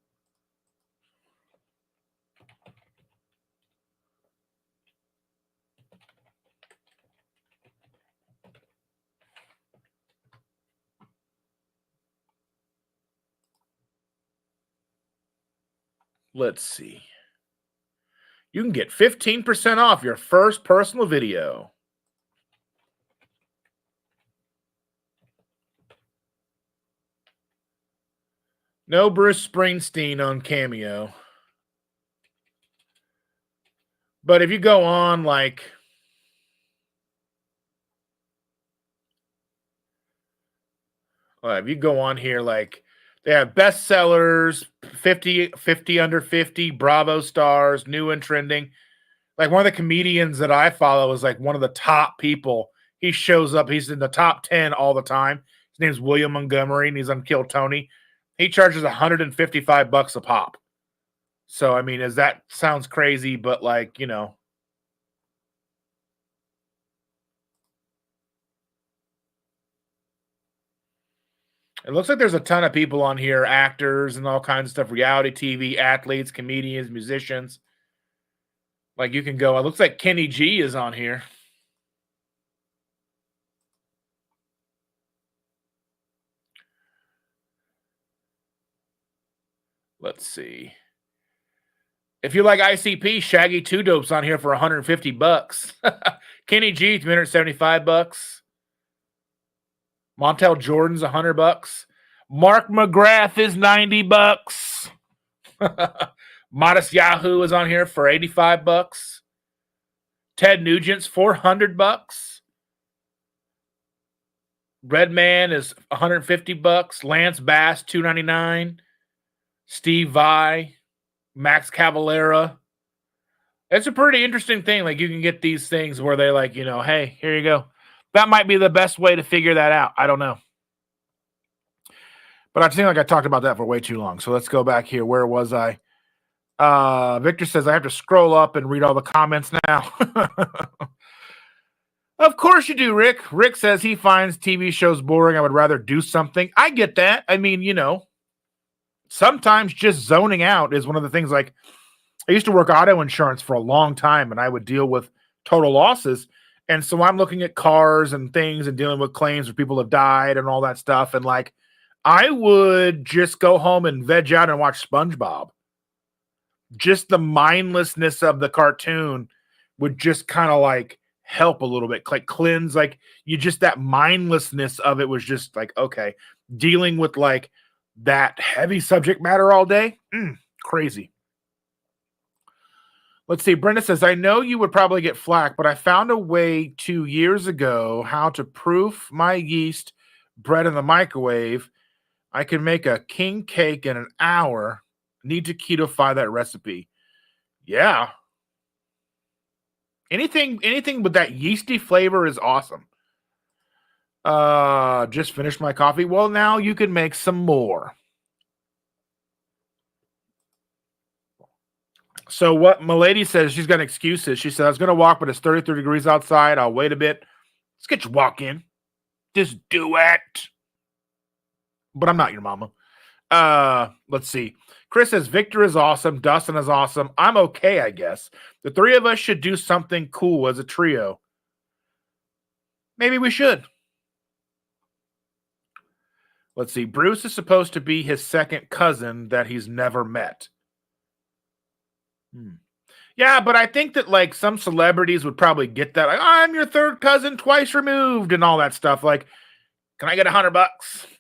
Let's see. You can get 15% off your first personal video. No Bruce Springsteen on Cameo. But if you go on if you go on here, they have bestsellers, 50 under 50, Bravo stars, new and trending. Like, one of the comedians that I follow is like one of the top people. He shows up. He's in the top 10 all the time. His name's William Montgomery, and he's on Kill Tony. He charges $155 a pop. So, I mean, that sounds crazy, but it looks like there's a ton of people on here, actors and all kinds of stuff, reality TV, athletes, comedians, musicians. Like, you can go, it looks like Kenny G is on here. Let's see. If you like ICP, Shaggy Two Dope's on here for $150. Kenny G, $375. Montel Jordan's $100. Mark McGrath is $90. Modest Yahoo is on here for $85. Ted Nugent's $400. Redman is $150. Lance Bass $299. Steve Vai, Max Cavalera. It's a pretty interesting thing. Like, you can get these things where they hey, here you go. That might be the best way to figure that out. I don't know. But I seem like I talked about that for way too long. So let's go back here. Where was I? Victor says I have to scroll up and read all the comments now. Of course you do, Rick. Rick says he finds TV shows boring. I would rather do something. I get that. I mean, sometimes just zoning out is one of the things. Like, I used to work auto insurance for a long time, and I would deal with total losses. And so I'm looking at cars and things and dealing with claims where people have died and all that stuff. And like, I would just go home and veg out and watch SpongeBob. Just the mindlessness of the cartoon would just kind of like help a little bit, like cleanse, like that mindlessness of it was just like, okay, dealing with like that heavy subject matter all day. Crazy. Let's see. Brenda says, I know you would probably get flack, but I found a way 2 years ago how to proof my yeast bread in the microwave. I can make a king cake in an hour. Need to keto-fy that recipe. Yeah. Anything with that yeasty flavor is awesome. Just finished my coffee. Well, now you can make some more. So what Milady says, she's got excuses. She said, I was going to walk, but it's 33 degrees outside. I'll wait a bit. Let's get you walk in. Just do it. But I'm not your mama. Let's see. Chris says, Victor is awesome. Dustin is awesome. I'm okay, I guess. The three of us should do something cool as a trio. Maybe we should. Let's see. Bruce is supposed to be his second cousin that he's never met. Yeah, but I think that like some celebrities would probably get that. Like, I'm your third cousin twice removed and all that stuff. Like, can I get $100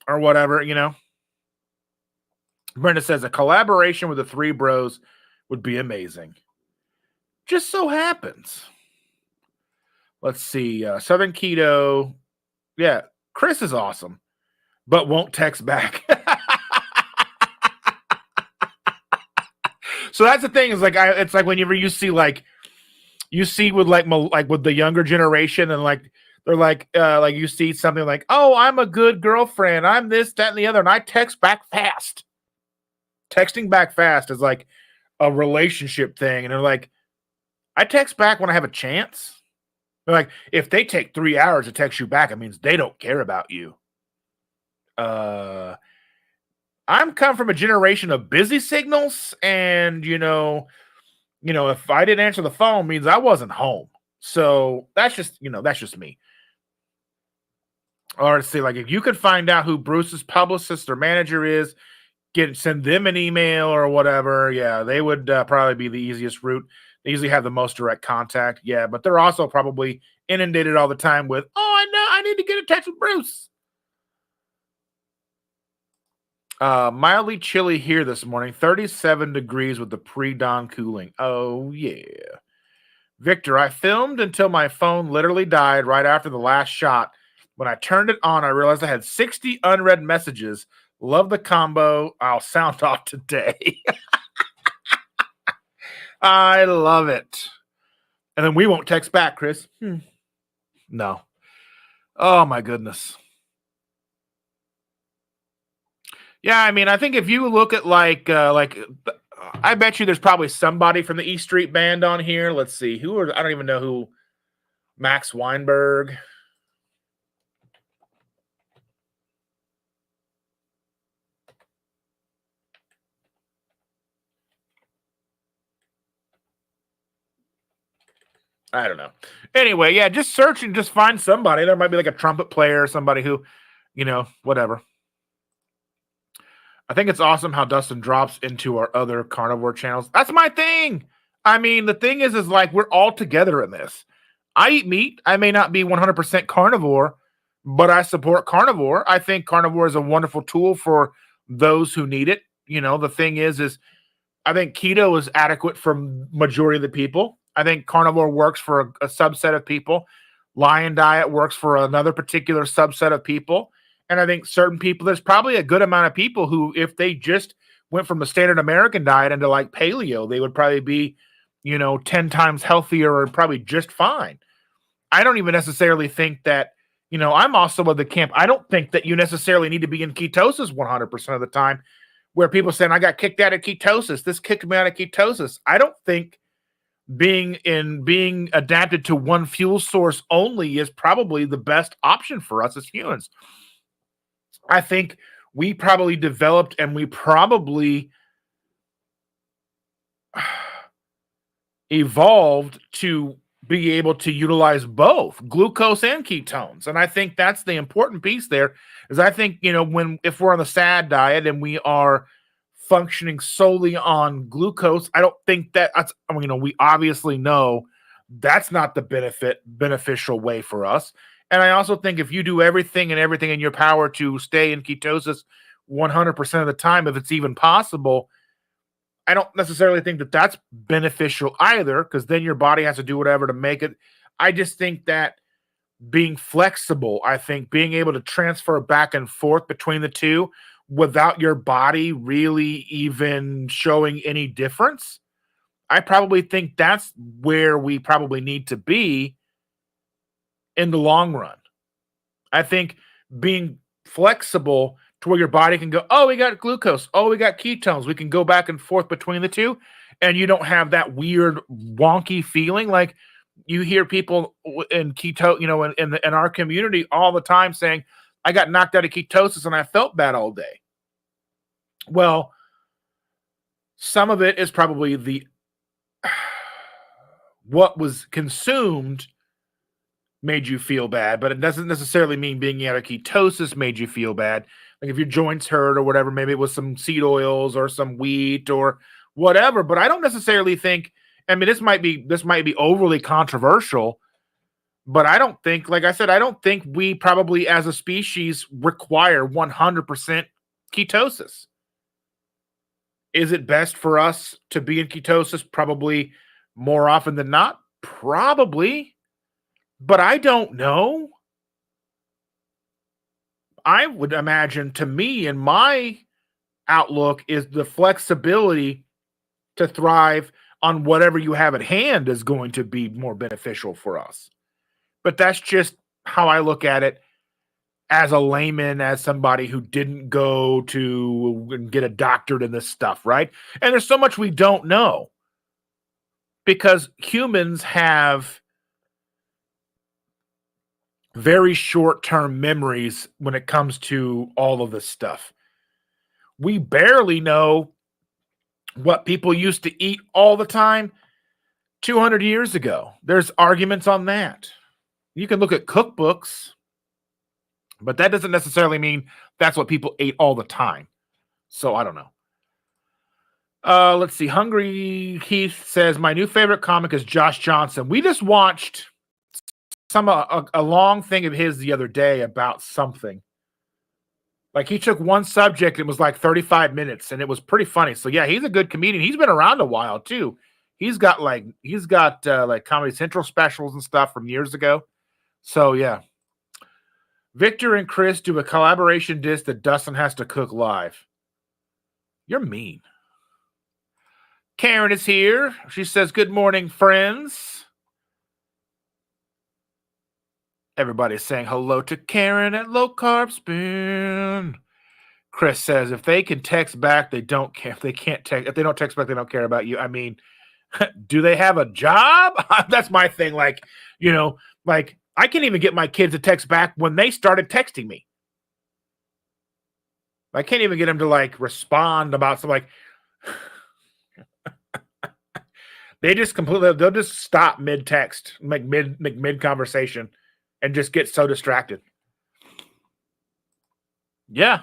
or whatever, Brenda says a collaboration with the three bros would be amazing. Just so happens. Let's see. Southern Keto. Yeah, Chris is awesome, but won't text back. So that's the thing is like, it's like whenever you see with with the younger generation and like, they're like you see something like, oh, I'm a good girlfriend. I'm this, that, and the other. And I text back fast. Texting back fast is like a relationship thing. And they're like, I text back when I have a chance. They're like, if they take 3 hours to text you back, it means they don't care about you. I'm come from a generation of busy signals, and if I didn't answer the phone, means I wasn't home. So that's just me. Or let's see, like if you could find out who Bruce's publicist or manager is, send them an email or whatever. Yeah, they would probably be the easiest route. They usually have the most direct contact. Yeah, but they're also probably inundated all the time with, oh, I need to get in touch with Bruce. Mildly chilly here this morning, 37 degrees with the pre-dawn cooling. Oh, yeah. Victor, I filmed until my phone literally died right after the last shot. When I turned it on, I realized I had 60 unread messages. Love the combo. I'll sound off today. I love it. And then we won't text back, Chris. No. Oh, my goodness. Yeah, I mean, I think if you look at I bet you there's probably somebody from the E Street Band on here. Let's see. I don't even know who. Max Weinberg. I don't know. Anyway, yeah, just search and just find somebody. There might be like a trumpet player or somebody who, whatever. I think it's awesome how Dustin drops into our other carnivore channels. That's my thing. I mean, the thing is like we're all together in this. I eat meat. I may not be 100% carnivore, but I support carnivore. I think carnivore is a wonderful tool for those who need it. The thing is I think keto is adequate for majority of the people. I think carnivore works for a subset of people. Lion diet works for another particular subset of people. And I think certain people, there's probably a good amount of people who, if they just went from the standard American diet into like paleo, they would probably be, 10 times healthier or probably just fine. I don't even necessarily think that I'm also of the camp. I don't think that you necessarily need to be in ketosis 100% of the time, where people saying, I got kicked out of ketosis. This kicked me out of ketosis. I don't think being adapted to one fuel source only is probably the best option for us as humans. I think we probably developed and we probably evolved to be able to utilize both glucose and ketones. And I think that's the important piece there is I think, if we're on the SAD diet and we are functioning solely on glucose, I don't think that's, we obviously know that's not the beneficial way for us. And I also think if you do everything in your power to stay in ketosis 100% of the time, if it's even possible, I don't necessarily think that that's beneficial either, because then your body has to do whatever to make it. I just think that being flexible, I think being able to transfer back and forth between the two without your body really even showing any difference, I probably think that's where we probably need to be in the long run. I think being flexible to where your body can go, oh, we got glucose, oh, we got ketones, we can go back and forth between the two, and you don't have that weird wonky feeling. Like you hear people in keto, in our community all the time saying, I got knocked out of ketosis and I felt bad all day. Well, some of it is probably what was consumed made you feel bad, but it doesn't necessarily mean being out of ketosis made you feel bad. Like if your joints hurt or whatever, maybe it was some seed oils or some wheat or whatever. But I don't necessarily think, this might be overly controversial, but I don't think, like I said, I don't think we probably as a species require 100% ketosis. Is it best for us to be in ketosis? Probably more often than not. Probably. But I don't know. I would imagine, to me, in my outlook, is the flexibility to thrive on whatever you have at hand is going to be more beneficial for us. But that's just how I look at it as a layman, as somebody who didn't go to and get a doctorate in this stuff, right? And there's so much we don't know because humans have very short-term memories when it comes to all of this stuff. We barely know what people used to eat all the time 200 years ago. There's arguments on that. You can look at cookbooks, but that doesn't necessarily mean that's what people ate all the time. So I don't know. Let's see. Hungry Keith says, my new favorite comic is Josh Johnson. We just watched a long thing of his the other day about something. Like he took one subject, it was like 35 minutes, and it was pretty funny. So yeah, he's a good comedian. He's been around a while too. He's got like Comedy Central specials and stuff from years ago. So yeah. Victor and Chris do a collaboration dish that Dustin has to cook live. You're mean. Karen is here. She says, good morning, friends. Everybody's saying hello to Karen at Low Carb Spoon. Chris says, if they can text back, they don't care. If they don't text back, they don't care about you. I mean, do they have a job? That's my thing. Like I can't even get my kids to text back when they started texting me. I can't even get them to respond about something. They just they'll just stop mid text, mid conversation, and just get so distracted. Yeah.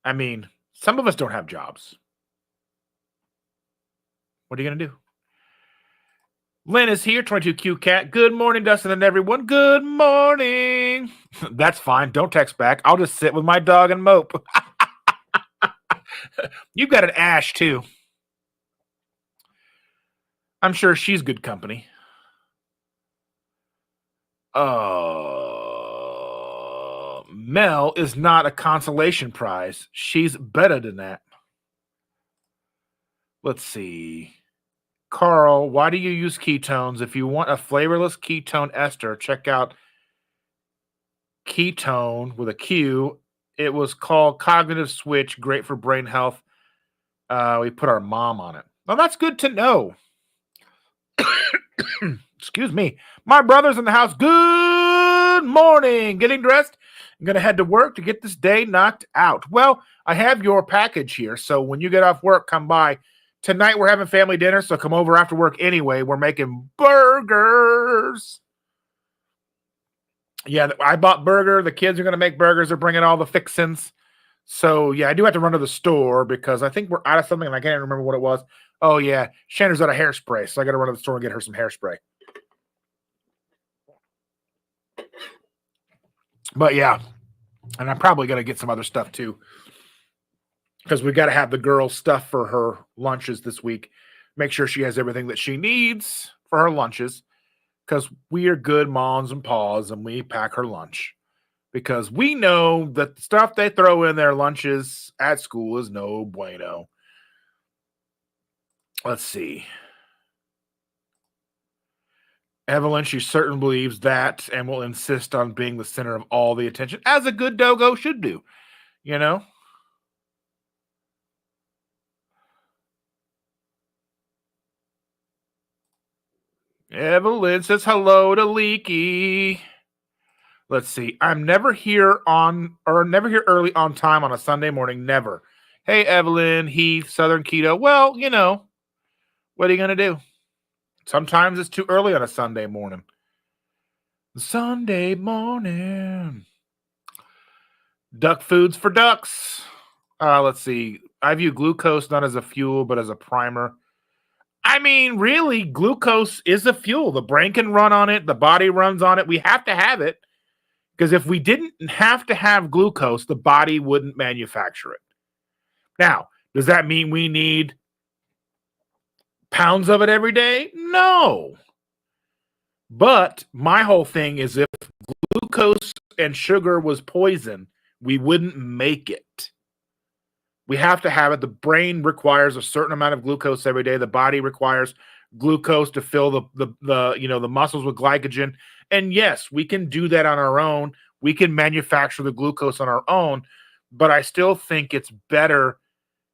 I mean, some of us don't have jobs. What are you going to do? Lynn is here, 22Q Cat. Good morning, Dustin and everyone. Good morning. That's fine. Don't text back. I'll just sit with my dog and mope. You've got an Ash, too. I'm sure she's good company. Mel is not a consolation prize. She's better than that. Let's see. Carl, why do you use ketones? If you want a flavorless ketone ester, check out ketone with a Q. It was called Cognitive Switch, great for brain health. We put our mom on it. Well, that's good to know. Excuse me. My brother's in the house. Good morning. Getting dressed. I'm going to head to work to get this day knocked out. Well, I have your package here. So when you get off work, come by. Tonight we're having family dinner, so come over after work anyway. We're making burgers. Yeah, I bought burger. The kids are going to make burgers. They're bringing all the fixins. So, yeah, I do have to run to the store because I think we're out of something and I can't remember what it was. Oh, yeah, Shanna's out of hairspray, so I got to run to the store and get her some hairspray. But, yeah, and I'm probably going to get some other stuff, too, because we got to have the girls' stuff for her lunches this week. Make sure she has everything that she needs for her lunches because we are good moms and paws and we pack her lunch. Because we know that the stuff they throw in their lunches at school is no bueno. Let's see. Evelyn, she certainly believes that and will insist on being the center of all the attention, as a good dogo should do, you know? Evelyn says hello to Leaky. Let's see. I'm never here early on time on a Sunday morning. Never. Hey, Evelyn, Heath, Southern Keto. Well, what are you going to do? Sometimes it's too early on a Sunday morning. Sunday morning. Duck foods for ducks. Let's see. I view glucose not as a fuel, but as a primer. I mean, really, glucose is a fuel. The brain can run on it. The body runs on it. We have to have it. Because if we didn't have to have glucose, the body wouldn't manufacture it. Now, does that mean we need pounds of it every day? No. But my whole thing is if glucose and sugar was poison, we wouldn't make it. We have to have it. The brain requires a certain amount of glucose every day. The body requires glucose to fill the muscles with glycogen. And yes, we can do that on our own. We can manufacture the glucose on our own, but I still think it's better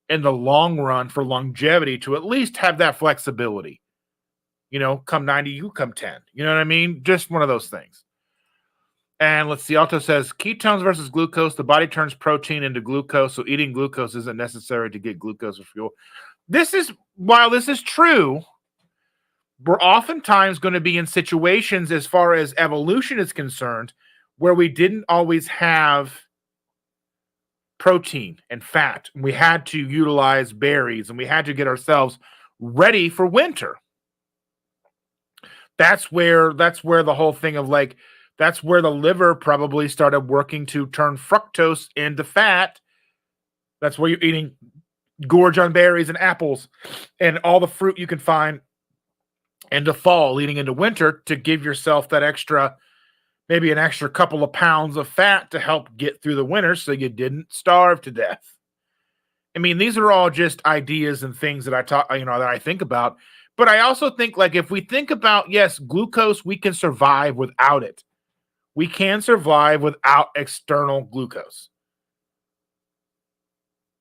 in the long run for longevity to at least have that flexibility. Come 90, you come 10. You know what I mean? Just one of those things. And let's see, Alto says, ketones versus glucose, the body turns protein into glucose, so eating glucose isn't necessary to get glucose or fuel. While this is true, we're oftentimes going to be in situations as far as evolution is concerned where we didn't always have protein and fat. We had to utilize berries and we had to get ourselves ready for winter. That's where the whole thing of that's where the liver probably started working to turn fructose into fat. That's where you're eating gorge on berries and apples and all the fruit you can find into fall leading into winter to give yourself that maybe an extra couple of pounds of fat to help get through the winter so you didn't starve to death. I mean, these are all just ideas and things that that I think about. But I also think if we think about, yes, glucose, we can survive without it. We can survive without external glucose.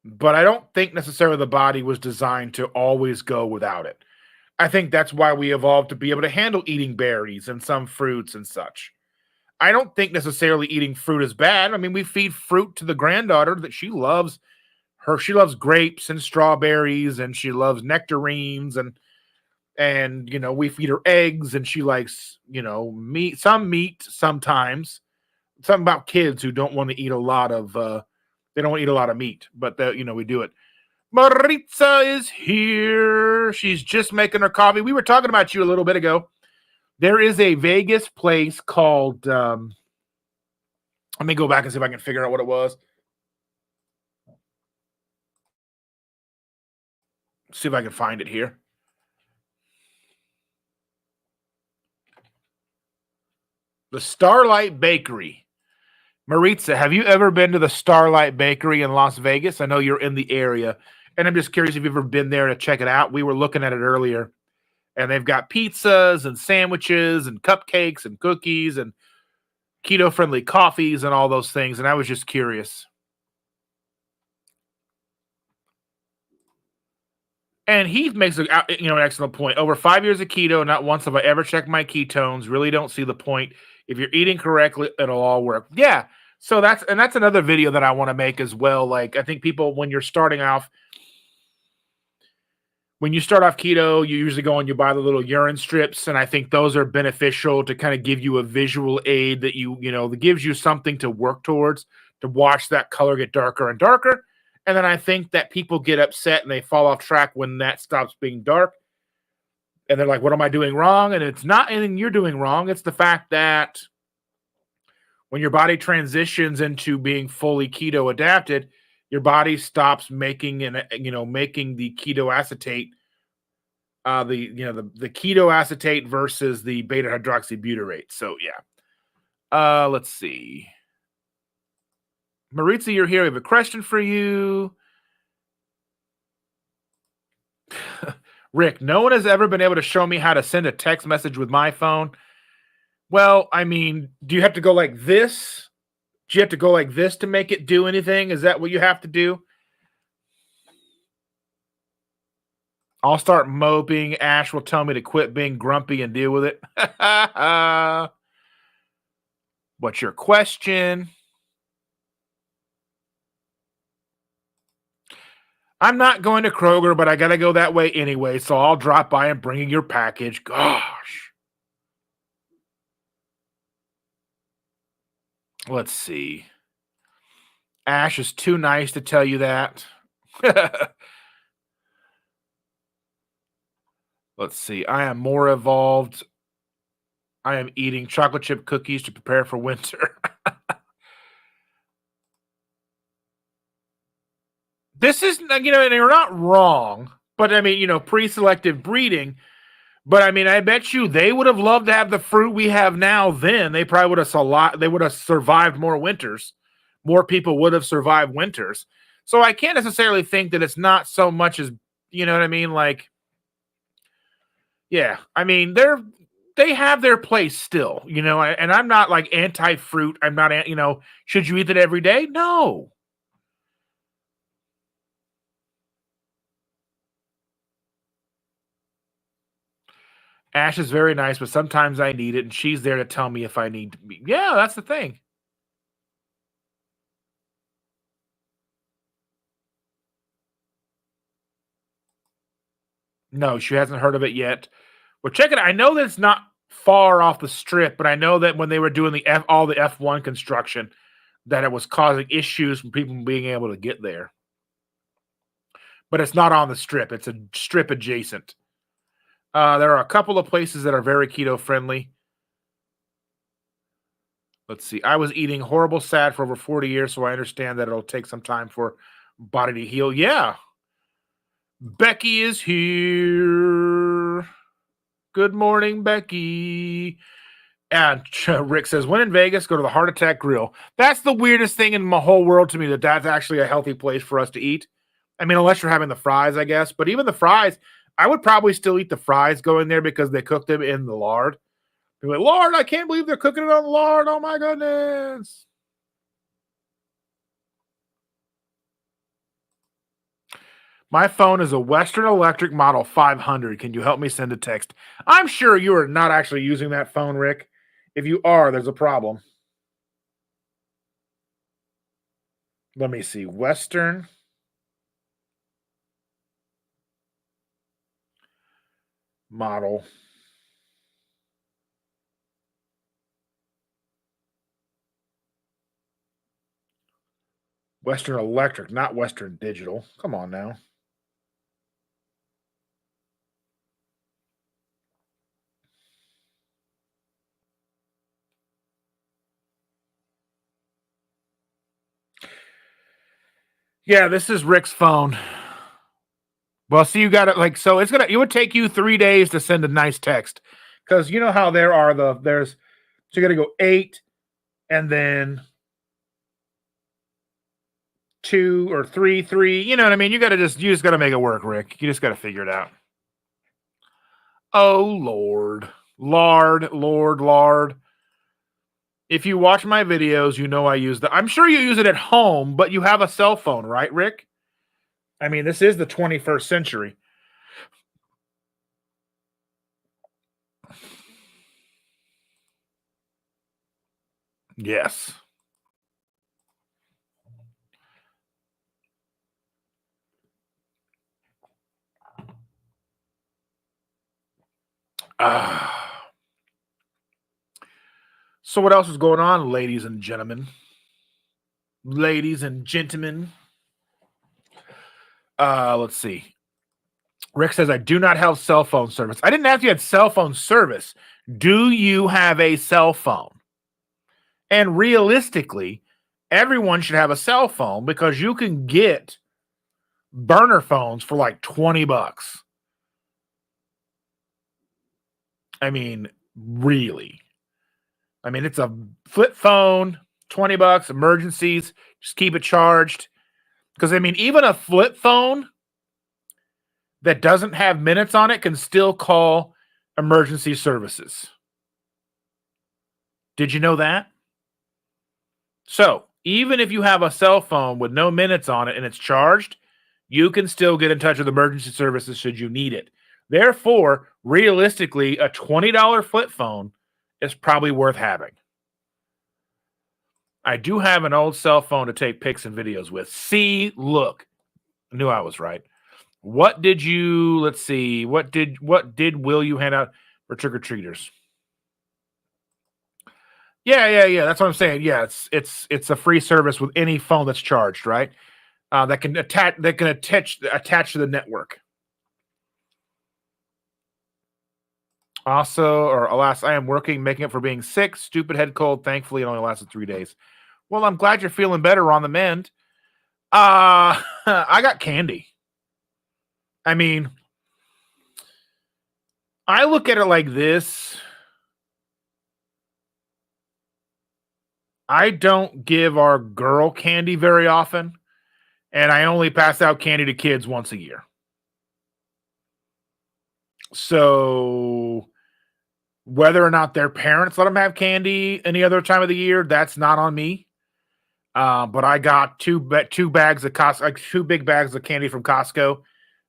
But I don't think necessarily the body was designed to always go without it. I think that's why we evolved to be able to handle eating berries and some fruits and such. I don't think necessarily eating fruit is bad. I mean, we feed fruit to the granddaughter that she loves. She loves grapes and strawberries and she loves nectarines and we feed her eggs and she likes, meat sometimes. Something about kids who don't want to eat a lot of they don't want to eat a lot of meat, but we do it. Maritza is here. She's just making her coffee. We were talking about you a little bit ago. There is a Vegas place called let me go back and see if I can figure out what it was. See if I can find it here. The Starlight Bakery. Maritza, have you ever been to the Starlight Bakery in Las Vegas? I know you're in the area, and I'm just curious if you've ever been there to check it out. We were looking at it earlier, and they've got pizzas and sandwiches and cupcakes and cookies and keto friendly coffees and all those things. And I was just curious. And he makes an excellent point. Over 5 years of keto, not once have I ever checked my ketones. Really don't see the point. If you're eating correctly, it'll all work. Yeah. So that's another video that I want to make as well. Like I think people when you start off keto, you usually go and you buy the little urine strips, and I think those are beneficial to kind of give you a visual aid that that gives you something to work towards to watch that color get darker and darker. And then I think that people get upset and they fall off track when that stops being dark. And they're like, what am I doing wrong? And it's not anything you're doing wrong. It's the fact that when your body transitions into being fully keto adapted, your body stops making making the keto acetate, the keto acetate versus the beta hydroxybutyrate. So yeah. Let's see. Maritza, you're here. We have a question for you. Rick, no one has ever been able to show me how to send a text message with my phone. Well, I mean, do you have to go like this? Do you have to go like this to make it do anything? Is that what you have to do? I'll start moping. Ash will tell me to quit being grumpy and deal with it. What's your question? I'm not going to Kroger, but I got to go that way anyway, so I'll drop by and bring you your package. Gosh. Let's see. Ash is too nice to tell you that. Let's see. I am more evolved. I am eating chocolate chip cookies to prepare for winter. This is, and you're not wrong, but I mean, pre-selective breeding. But I mean, I bet you they would have loved to have the fruit we have now. Then they probably would have they would have survived more winters. More people would have survived winters. So I can't necessarily think that it's not so much as, you know what I mean? Like, yeah, I mean, they have their place still, and I'm not like anti-fruit. I'm not, should you eat it every day? No. Ash is very nice, but sometimes I need it, and she's there to tell me if I need to be. Yeah, that's the thing. No, she hasn't heard of it yet. Well, check it out. I know that it's not far off the strip, but I know that when they were doing all the F1 construction, that it was causing issues from people being able to get there. But it's not on the strip. It's a strip adjacent. There are a couple of places that are very keto friendly. Let's see. I was eating horrible sad for over 40 years, so I understand that it'll take some time for body to heal. Yeah. Becky is here. Good morning, Becky. And Rick says, when in Vegas, go to the Heart Attack Grill. That's the weirdest thing in my whole world to me, that's actually a healthy place for us to eat. I mean, unless you're having the fries, I guess. But even the fries, I would probably still eat the fries going there because they cook them in the lard. Be like, Lord, I can't believe they're cooking it on the lard. Oh, my goodness. My phone is a Western Electric Model 500. Can you help me send a text? I'm sure you are not actually using that phone, Rick. If you are, there's a problem. Let me see. Western model. Western Electric, not Western Digital. Come on now. Yeah, this is Rick's phone. Well, see, you got it. Like, so it would take you 3 days to send a nice text. Because you know how so you got to go 8 and then 2 or 3, 3. You know what I mean? You just got to make it work, Rick. You just got to figure it out. Oh, Lord. Lord. If you watch my videos, you know I use I'm sure you use it at home, but you have a cell phone, right, Rick? I mean, this is the 21st century. Yes. So what else is going on, ladies and gentlemen? Ladies and gentlemen. Let's see. Rick says, I do not have cell phone service. I didn't ask you had cell phone service. Do you have a cell phone? And realistically, everyone should have a cell phone because you can get burner phones for like $20. I mean, really. I mean, it's a flip phone, $20, emergencies, just keep it charged. Because, I mean, even a flip phone that doesn't have minutes on it can still call emergency services. Did you know that? So, even if you have a cell phone with no minutes on it and it's charged, you can still get in touch with emergency services should you need it. Therefore, realistically, a $20 flip phone is probably worth having. I do have an old cell phone to take pics and videos with. See, look, I knew I was right. What did you? Let's see. What did Will you hand out for trick or treaters? Yeah. That's what I'm saying. Yeah, it's a free service with any phone that's charged, right? That can attach to the network. Also, or alas, I am working, making up for being sick. Stupid head cold. Thankfully, it only lasted 3 days. Well, I'm glad you're feeling better on the mend. I got candy. I mean, I look at it like this. I don't give our girl candy very often, and I only pass out candy to kids once a year. So whether or not their parents let them have candy any other time of the year, that's not on me. But I got two bags of like 2 big bags of candy from Costco.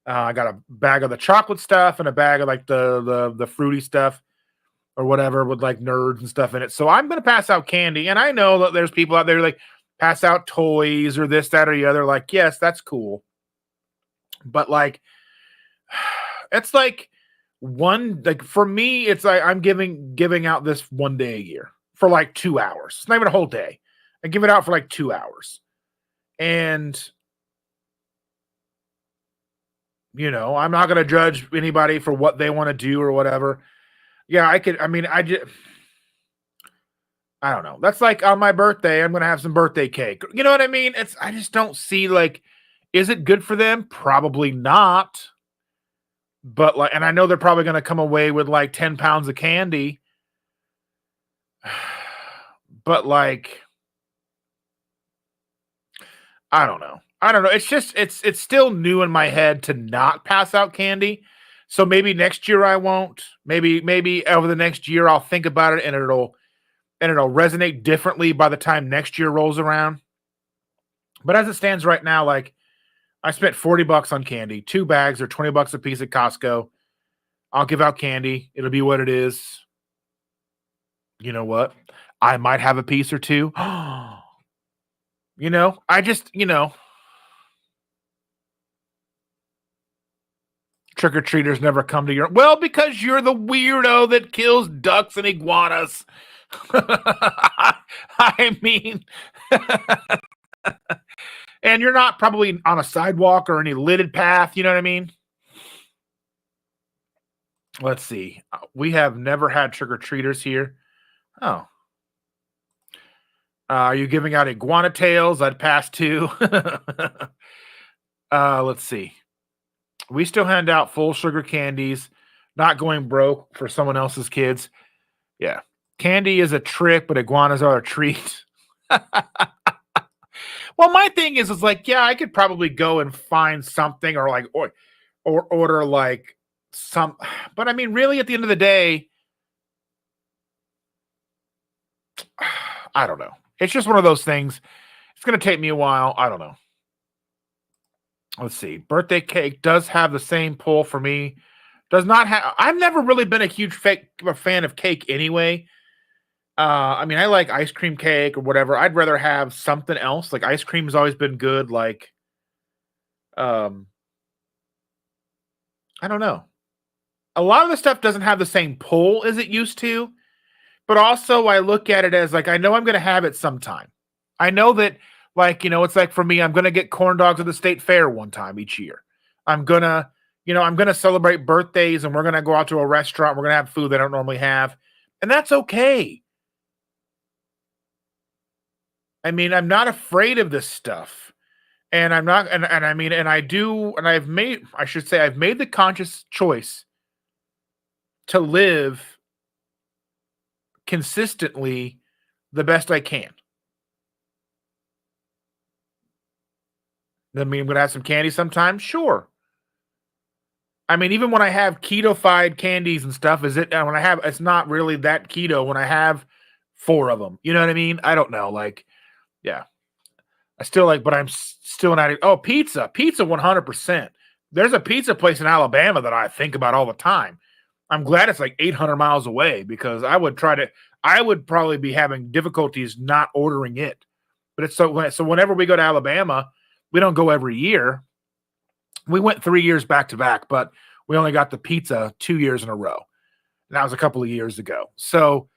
I got a bag of the chocolate stuff and a bag of like the fruity stuff or whatever with like nerds and stuff in it. So I'm gonna pass out candy, and I know that there's people out there like pass out toys or this, that, or the other. Like, yes, that's cool, but like, it's like for me, it's like I'm giving out this 1 day a year for like 2 hours. It's not even a whole day. I give it out for like 2 hours, and I'm not gonna judge anybody for what they want to do or whatever. Yeah, I could. I mean, I don't know. That's like on my birthday, I'm gonna have some birthday cake. You know what I mean? I just don't see like, is it good for them? Probably not. But like, and I know they're probably gonna come away with like 10 pounds of candy. But like, I don't know. It's just it's still new in my head to not pass out candy. So maybe next year I won't. Maybe over the next year I'll think about it and it'll resonate differently by the time next year rolls around. But as it stands right now, like I spent $40 on candy, 2 bags or $20 a piece at Costco. I'll give out candy. It'll be what it is. You know what? I might have a piece or two. I just, trick-or-treaters never come to your... Well, because you're the weirdo that kills ducks and iguanas. I mean... and you're not probably on a sidewalk or any lidded path, you know what I mean? Let's see. We have never had trick-or-treaters here. Oh. Are you giving out iguana tails? I'd pass too. Let's see. We still hand out full sugar candies, not going broke for someone else's kids. Yeah. Candy is a trick, but iguanas are a treat. Well, my thing is like, yeah, I could probably go and find something or like, or order like some, but I mean, really at the end of the day, I don't know. It's just one of those things. It's going to take me a while. I don't know. Let's see. Birthday cake does have the same pull for me. Does not have. I've never really been a huge fan of cake anyway. I mean, I like ice cream cake or whatever. I'd rather have something else. Like ice cream has always been good. Like, um, I don't know. A lot of the stuff doesn't have the same pull as it used to, but also I look at it as like I know I'm going to have it sometime. I know that, like, it's like for me, I'm going to get corn dogs at the state fair one time each year. I'm gonna, I'm going to celebrate birthdays, and we're going to go out to a restaurant. We're going to have food they don't normally have, and that's okay. I mean, I'm not afraid of this stuff. And I'm not, and I mean, and I do, and I should say, I've made the conscious choice to live consistently the best I can. I mean, I'm going to have some candy sometimes. Sure. I mean, even when I have keto-fied candies and stuff, it's not really that keto when I have 4 of them. You know what I mean? I don't know. Like, yeah. I still like, but I'm still not. Oh, pizza, 100%. There's a pizza place in Alabama that I think about all the time. I'm glad it's like 800 miles away because I would probably be having difficulties not ordering it. But it's so whenever we go to Alabama, we don't go every year. We went 3 years back to back, but we only got the pizza 2 years in a row. And that was a couple of years ago. So,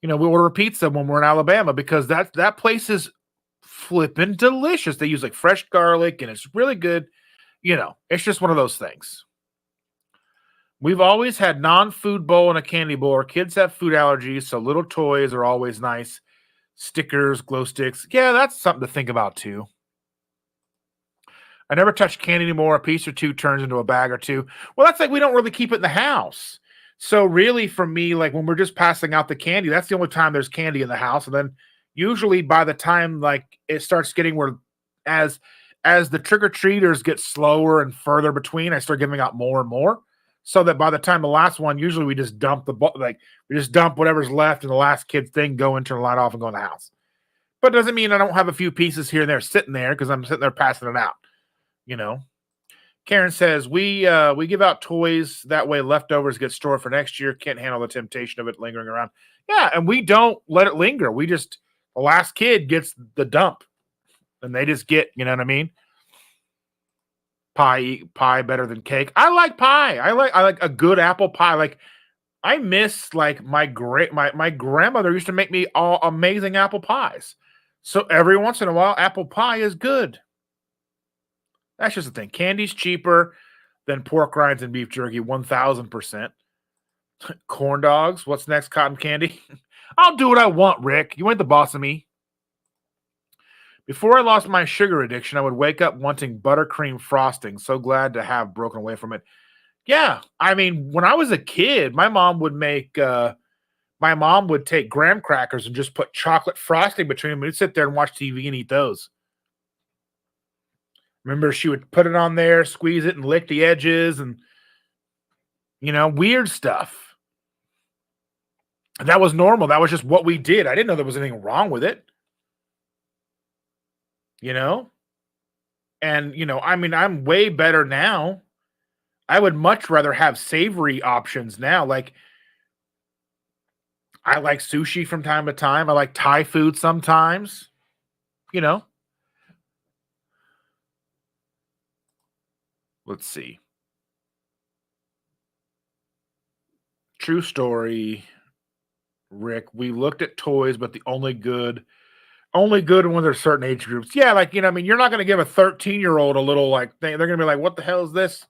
we order pizza when we're in Alabama because that place is flipping delicious. They use like fresh garlic and it's really good. It's just one of those things. We've always had non-food bowl and a candy bowl. Our kids have food allergies, so little toys are always nice. Stickers, glow sticks. Yeah, that's something to think about too. I never touch candy anymore. A piece or two turns into a bag or two. Well, that's like we don't really keep it in the house. So really for me, like when we're just passing out the candy, that's the only time there's candy in the house. And then usually by the time like it starts getting where as the trick-or-treaters get slower and further between, I start giving out more and more. So that by the time the last one, usually we just dump whatever's left in the last kid's thing, go and turn the light off and go in the house. But it doesn't mean I don't have a few pieces here and there sitting there because I'm sitting there passing it out. Karen says we give out toys that way leftovers get stored for next year. Can't handle the temptation of it lingering around. Yeah, and we don't let it linger. The last kid gets the dump, and they just get, you know what I mean? Pie better than cake. I like pie. I like a good apple pie. Like I miss like my grandmother used to make me all amazing apple pies. So every once in a while, apple pie is good. That's just the thing. Candy's cheaper than pork rinds and beef jerky, 1,000%. Corn dogs. What's next? Cotton candy. I'll do what I want, Rick. You ain't the boss of me. Before I lost my sugar addiction, I would wake up wanting buttercream frosting. So glad to have broken away from it. Yeah, I mean, when I was a kid, my mom would take graham crackers and just put chocolate frosting between them. We'd sit there and watch TV and eat those. Remember, she would put it on there, squeeze it, and lick the edges, and weird stuff. That was normal. That was just what we did. I didn't know there was anything wrong with it. And I mean, I'm way better now. I would much rather have savory options now. Like, I like sushi from time to time. I like Thai food sometimes. Let's see. True story, Rick. We looked at toys, but the only good when there's certain age groups. Yeah, like, I mean, you're not going to give a 13-year-old a little like thing. They're going to be like, what the hell is this?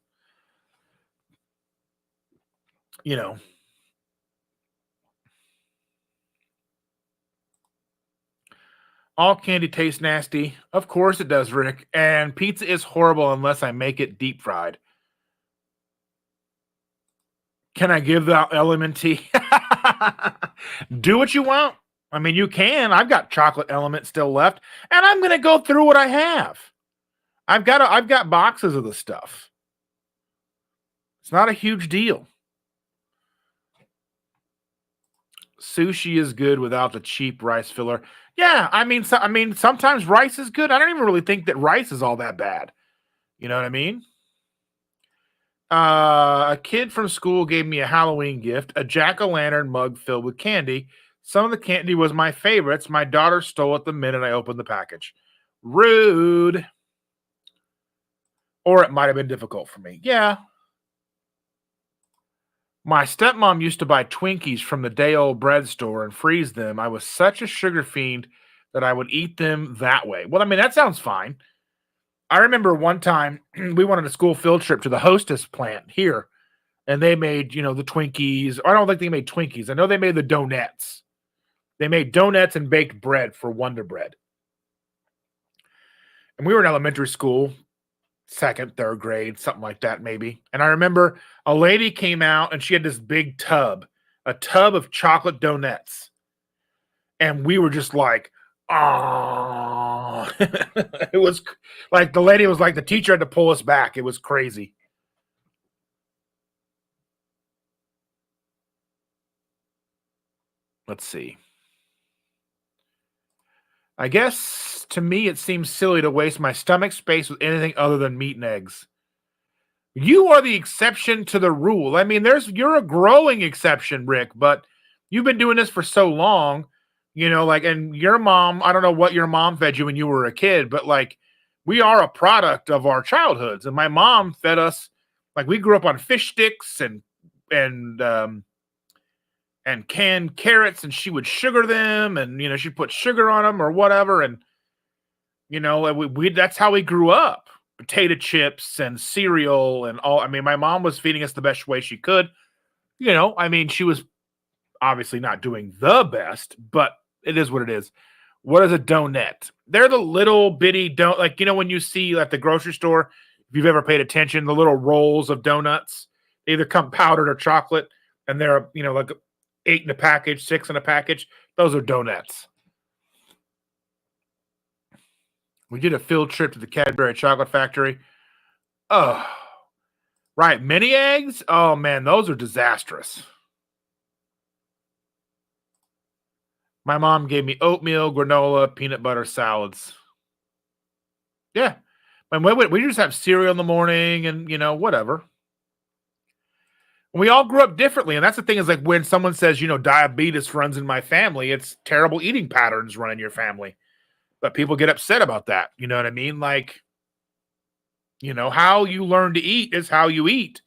All candy tastes nasty. Of course it does, Rick. And pizza is horrible unless I make it deep fried. Can I give that element tea? Do what you want. I mean, you can. I've got chocolate element still left, and I'm going to go through what I have. I've got boxes of the stuff. It's not a huge deal. Sushi is good without the cheap rice filler. Yeah, I mean, sometimes rice is good. I don't even really think that rice is all that bad. You know what I mean? A kid from school gave me a Halloween gift, a jack-o'-lantern mug filled with candy. Some of the candy was my favorites. My daughter stole it the minute I opened the package. Rude. Or it might have been difficult for me. Yeah. My stepmom used to buy Twinkies from the day old bread store and freeze them. I was such a sugar fiend that I would eat them that way. Well, I mean, that sounds fine. I remember one time we went on a school field trip to the Hostess plant here, and they made, the Twinkies. I don't think they made Twinkies. I know they made the donuts. They made donuts and baked bread for Wonder Bread. And we were in elementary school, second, third grade, something like that, maybe. And I remember a lady came out and she had this big tub, a tub of chocolate donuts. And we were just like, oh, it was like the lady was like, the teacher had to pull us back. It was crazy. Let's see. I guess to me, it seems silly to waste my stomach space with anything other than meat and eggs. You are the exception to the rule. I mean, you're a growing exception, Rick, but you've been doing this for so long, and your mom, I don't know what your mom fed you when you were a kid, but like we are a product of our childhoods. And my mom fed us like we grew up on fish sticks and and canned carrots, and she would sugar them, and she'd put sugar on them or whatever, and we that's how we grew up. Potato chips and cereal and all. I mean, my mom was feeding us the best way she could. I mean, she was obviously not doing the best, but it is what it is. What is a donut? They're the little bitty like when you see at the grocery store, if you've ever paid attention, the little rolls of donuts, they either come powdered or chocolate, and they're like 8 in a package, 6 in a package. Those are donuts. We did a field trip to the Cadbury chocolate factory. Oh, right. Mini eggs? Oh, man, those are disastrous. My mom gave me oatmeal, granola, peanut butter salads. Yeah. And we just have cereal in the morning and, whatever. We all grew up differently. And that's the thing is like when someone says, diabetes runs in my family, it's terrible eating patterns run in your family. But people get upset about that. You know what I mean? Like, how you learn to eat is how you eat.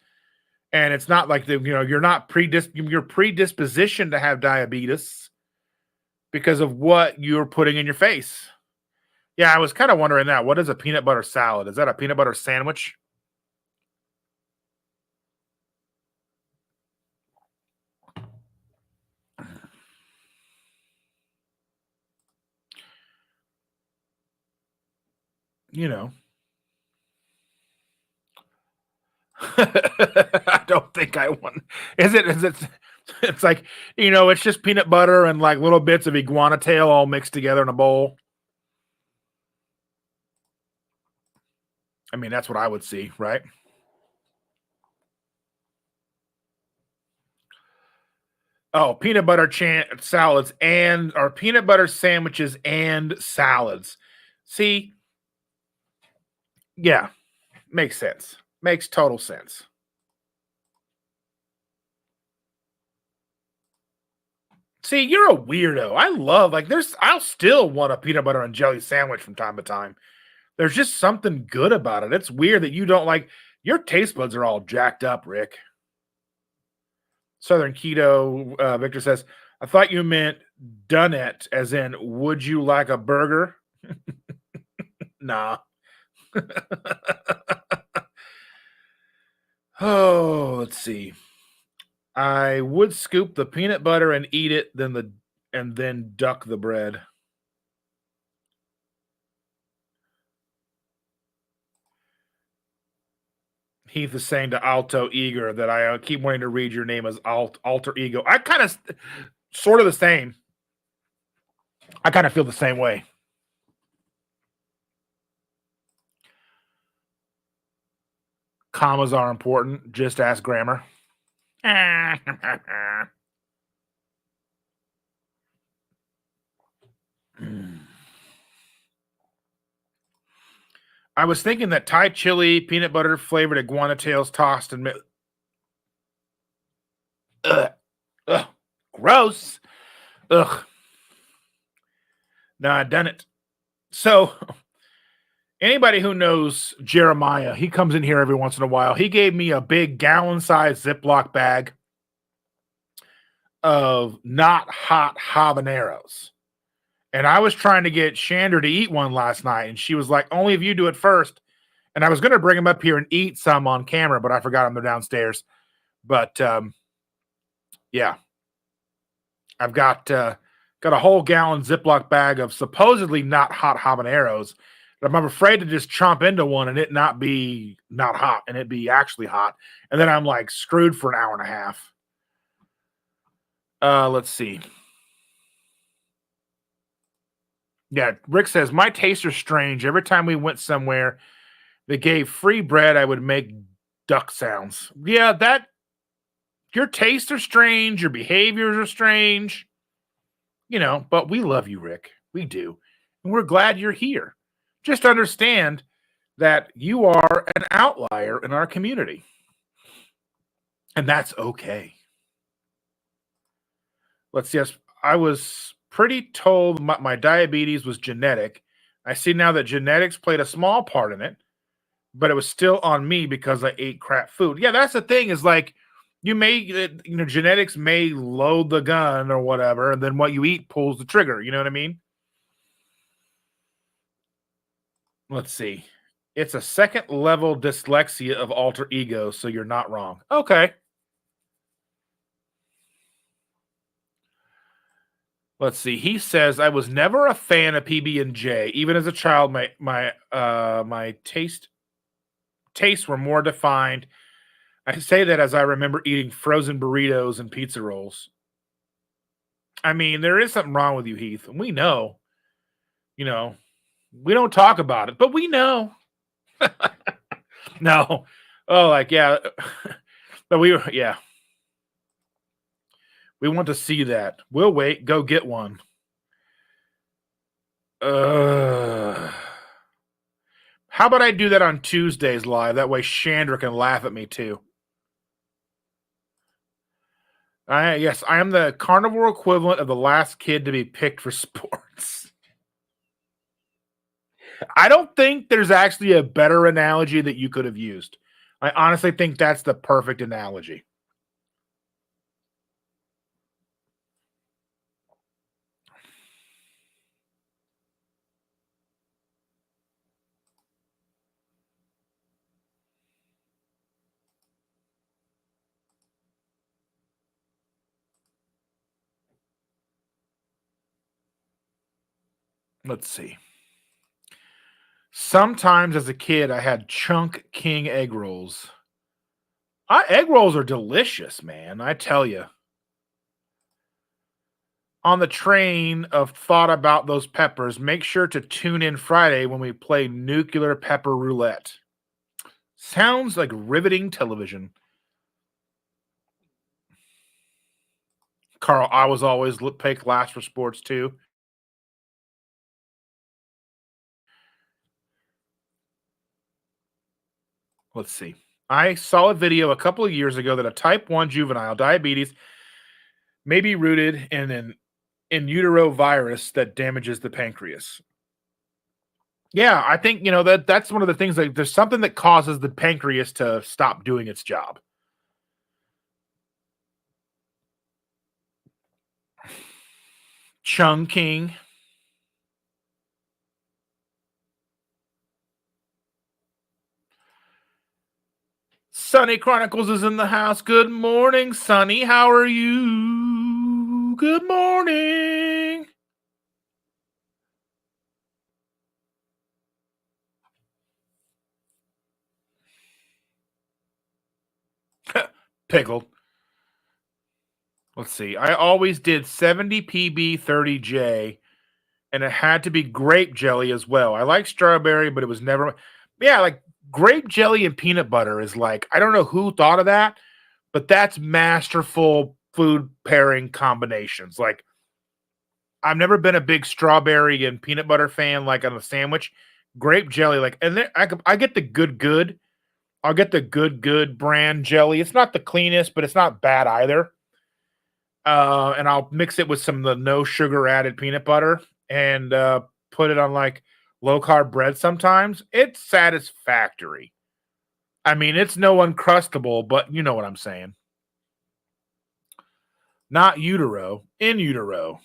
And it's not like you're not you're predispositioned to have diabetes because of what you're putting in your face. Yeah, I was kind of wondering that. What is a peanut butter salad? Is that a peanut butter sandwich? You know. I don't think I want. Is it it's like, it's just peanut butter and like little bits of iguana tail all mixed together in a bowl. I mean, that's what I would see, right? Oh, peanut butter salads or peanut butter sandwiches and salads. See, yeah, makes sense. Makes total sense. See, you're a weirdo. I love I'll still want a peanut butter and jelly sandwich from time to time. There's just something good about it. It's weird that you don't like your taste buds are all jacked up, Rick. Southern Keto, Victor says, I thought you meant done it, as in, would you like a burger? Nah. Oh, let's see. I would scoop the peanut butter and eat it, and then duck the bread. Heath is saying to Alto Eager that I keep wanting to read your name as Alter Ego. I kind of, sort of the same. I kind of feel the same way. Commas are important. Just ask grammar. I was thinking that Thai chili, peanut butter flavored iguana tails tossed and ugh, ugh, gross. Ugh. No, I done it. So anybody who knows Jeremiah, he comes in here every once in a while. He gave me a big gallon-sized Ziploc bag of not hot habaneros. And I was trying to get Shander to eat one last night, and she was like, only if you do it first. And I was going to bring him up here and eat some on camera, but I forgot him. They're downstairs. But yeah, I've got a whole gallon Ziploc bag of supposedly not hot habaneros. But I'm afraid to just chomp into one and it not be not hot and it be actually hot. And then I'm like screwed for an hour and a half. Let's see. Yeah, Rick says, my tastes are strange. Every time we went somewhere that gave free bread, I would make duck sounds. Yeah, your tastes are strange. Your behaviors are strange. But we love you, Rick. We do. And we're glad you're here. Just understand that you are an outlier in our community. And that's okay. Let's see. I was pretty told my diabetes was genetic. I see now that genetics played a small part in it, but it was still on me because I ate crap food. Yeah, that's the thing is like genetics may load the gun or whatever, and then what you eat pulls the trigger. You know what I mean? Let's see. It's a second level dyslexia of alter ego, so you're not wrong. Okay. Let's see. He says, I was never a fan of PB&J. Even as a child, my tastes were more defined. I say that as I remember eating frozen burritos and pizza rolls. I mean, there is something wrong with you, Heath. And we know. We don't talk about it, but we know. No. Oh, yeah. But yeah. We want to see that. We'll wait. Go get one. How about I do that on Tuesdays live? That way Chandra can laugh at me too. Yes, I am the carnivore equivalent of the last kid to be picked for sports. I don't think there's actually a better analogy that you could have used. I honestly think that's the perfect analogy. Let's see. Sometimes as a kid, I had Chunk King egg rolls. Egg rolls are delicious, man. I tell you. On the train of thought about those peppers, make sure to tune in Friday when we play nuclear pepper roulette. Sounds like riveting television. Carl, I was always pick last for sports too. Let's see. I saw a video a couple of years ago that a type 1 juvenile diabetes may be rooted in an in utero virus that damages the pancreas. Yeah, I think that's one of the things. Like, there's something that causes the pancreas to stop doing its job. Chunking. Sunny Chronicles is in the house. Good morning, Sunny. How are you? Good morning. Pickled. Let's see. I always did 70 PB, 30 J, and it had to be grape jelly as well. I like strawberry, but it was never. Yeah, like grape jelly and peanut butter is like, I don't know who thought of that, but that's masterful food pairing combinations. Like, I've never been a big strawberry and peanut butter fan like on a sandwich. Grape jelly, like, and then I get the good. I'll get the good brand jelly. It's not the cleanest, but it's not bad either. And I'll mix it with some of the no sugar added peanut butter and put it on like low carb bread sometimes. It's satisfactory. I mean, it's no uncrustable, but you know what I'm saying. Not utero, in utero.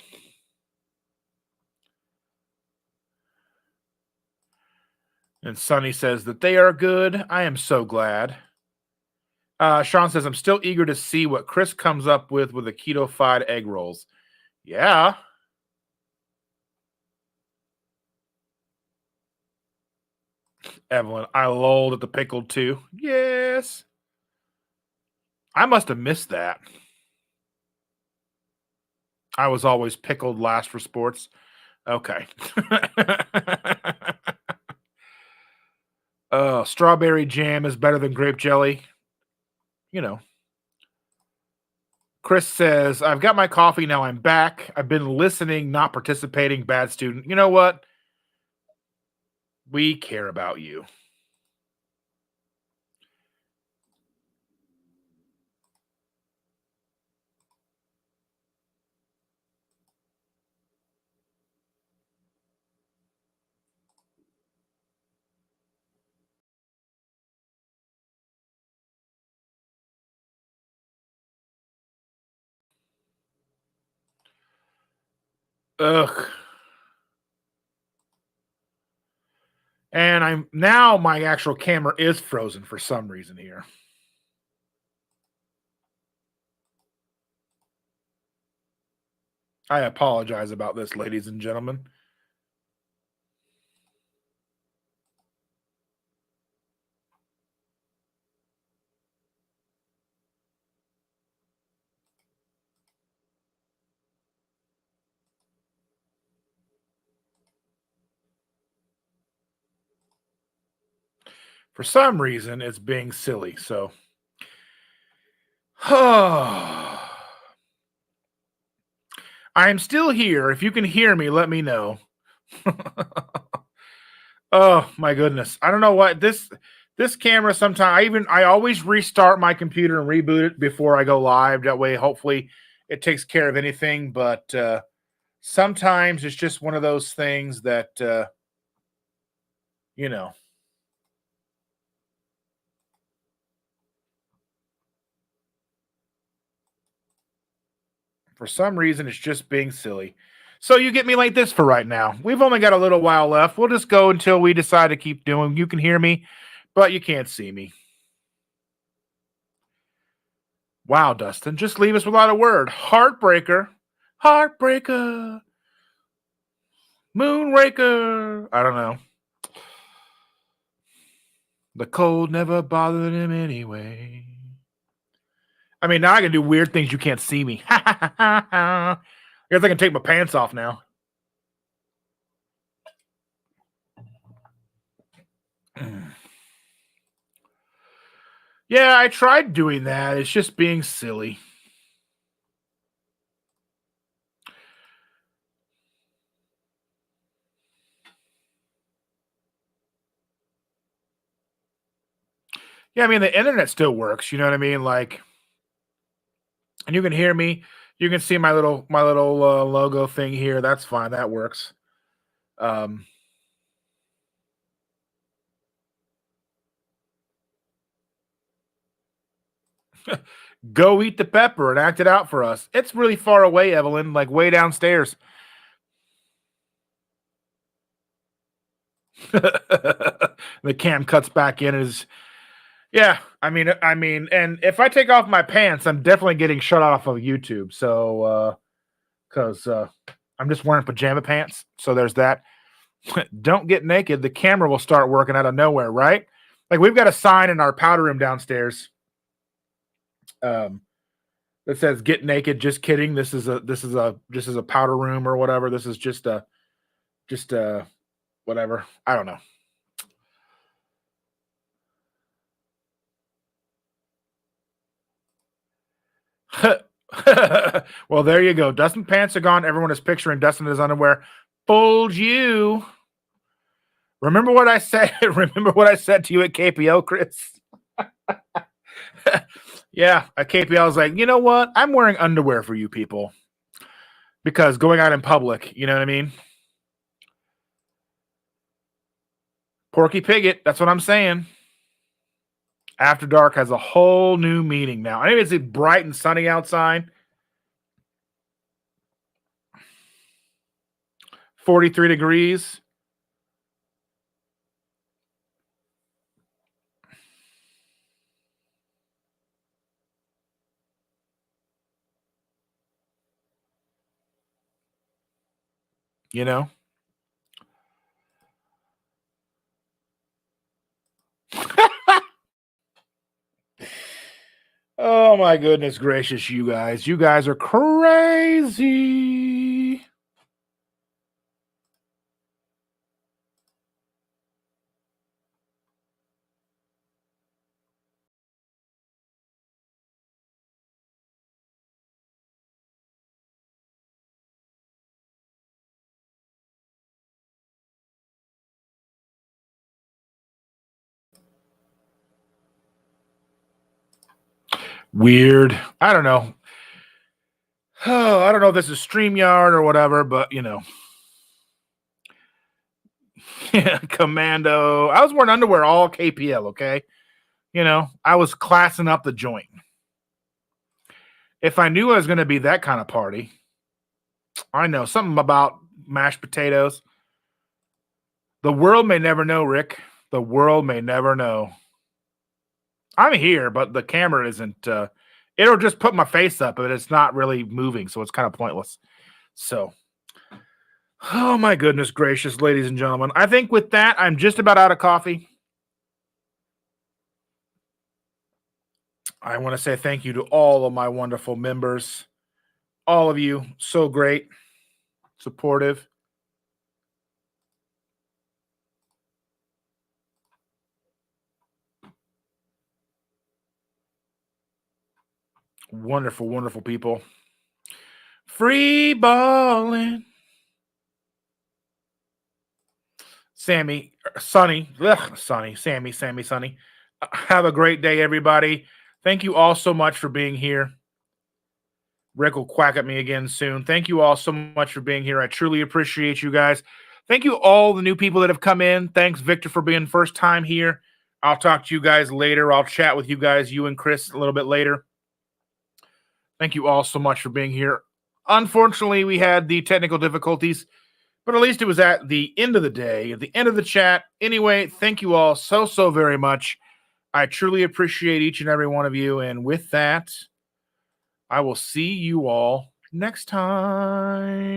And Sonny says that they are good. I am so glad. Sean says, I'm still eager to see what Chris comes up with the keto-fied egg rolls. Yeah. Evelyn, I lolled at the pickled too. Yes. I must have missed that. I was always pickled last for sports. Okay. Strawberry jam is better than grape jelly. You know. Chris says, I've got my coffee now. I'm back. I've been listening, not participating. Bad student. You know what? We care about you. Ugh. And I'm now my actual camera is frozen for some reason here. I apologize about this, ladies and gentlemen. For some reason, it's being silly. So, I am still here. If you can hear me, let me know. Oh my goodness. I don't know what this camera sometimes I always restart my computer and reboot it before I go live. That way hopefully it takes care of anything, but sometimes it's just one of those things that you know, for some reason it's just being silly. So you get me like this for right now. We've only got a little while left. We'll just go until we decide to keep doing. You can hear me, but you can't see me. Wow, Dustin, just leave us without a word. Heartbreaker. Heartbreaker. Moonraker. I don't know. The cold never bothered him anyway. I mean, now I can do weird things you can't see me. I guess I can take my pants off now. Yeah, I tried doing that. It's just being silly. Yeah, I mean the internet still works. You know what I mean? Like, and you can hear me. You can see my little logo thing here. That's fine. That works. Um, Go eat the pepper and act it out for us. It's really far away, Evelyn. Like way downstairs. The cam cuts back in is yeah. I mean, and if I take off my pants, I'm definitely getting shut off of YouTube. So, because I'm just wearing pajama pants, so there's that. Don't get naked. The camera will start working out of nowhere, right? Like we've got a sign in our powder room downstairs um, that says "Get naked." Just kidding. This is a powder room or whatever. This is just a whatever. I don't know. Well, there you go. Dustin pants are gone. Everyone is picturing Dustin in his underwear. Fooled you. Remember what I said? Remember what I said to you at KPO, Chris? Yeah, at KPO, was like, you know what? I'm wearing underwear for you people because going out in public, you know what I mean? Porky Pigget, that's what I'm saying. After dark has a whole new meaning now. I think it's bright and sunny outside. 43 degrees. You know? Oh my goodness gracious, you guys. You guys are crazy. Weird. I don't know. Oh, I don't know if this is StreamYard or whatever, but you know. Yeah, Commando. I was wearing underwear all KPL, okay? You know, I was classing up the joint. If I knew I was going to be that kind of party, I know something about mashed potatoes. The world may never know, Rick. The world may never know. I'm here, but the camera isn't. It'll just put my face up, but it's not really moving, so it's kind of pointless. So, oh my goodness gracious, ladies and gentlemen. I think with that, I'm just about out of coffee. I want to say thank you to all of my wonderful members. All of you, so great, supportive. Wonderful, wonderful people. Free balling. Sammy, Sonny, Sammy. Have a great day, everybody. Thank you all so much for being here. Rick will quack at me again soon. Thank you all so much for being here. I truly appreciate you guys. Thank you all the new people that have come in. Thanks, Victor, for being first time here. I'll talk to you guys later. I'll chat with you guys, you and Chris, a little bit later. Thank you all so much for being here. Unfortunately, we had the technical difficulties, but at least it was at the end of the day, at the end of the chat. Anyway, thank you all so, so very much. I truly appreciate each and every one of you. And with that, I will see you all next time.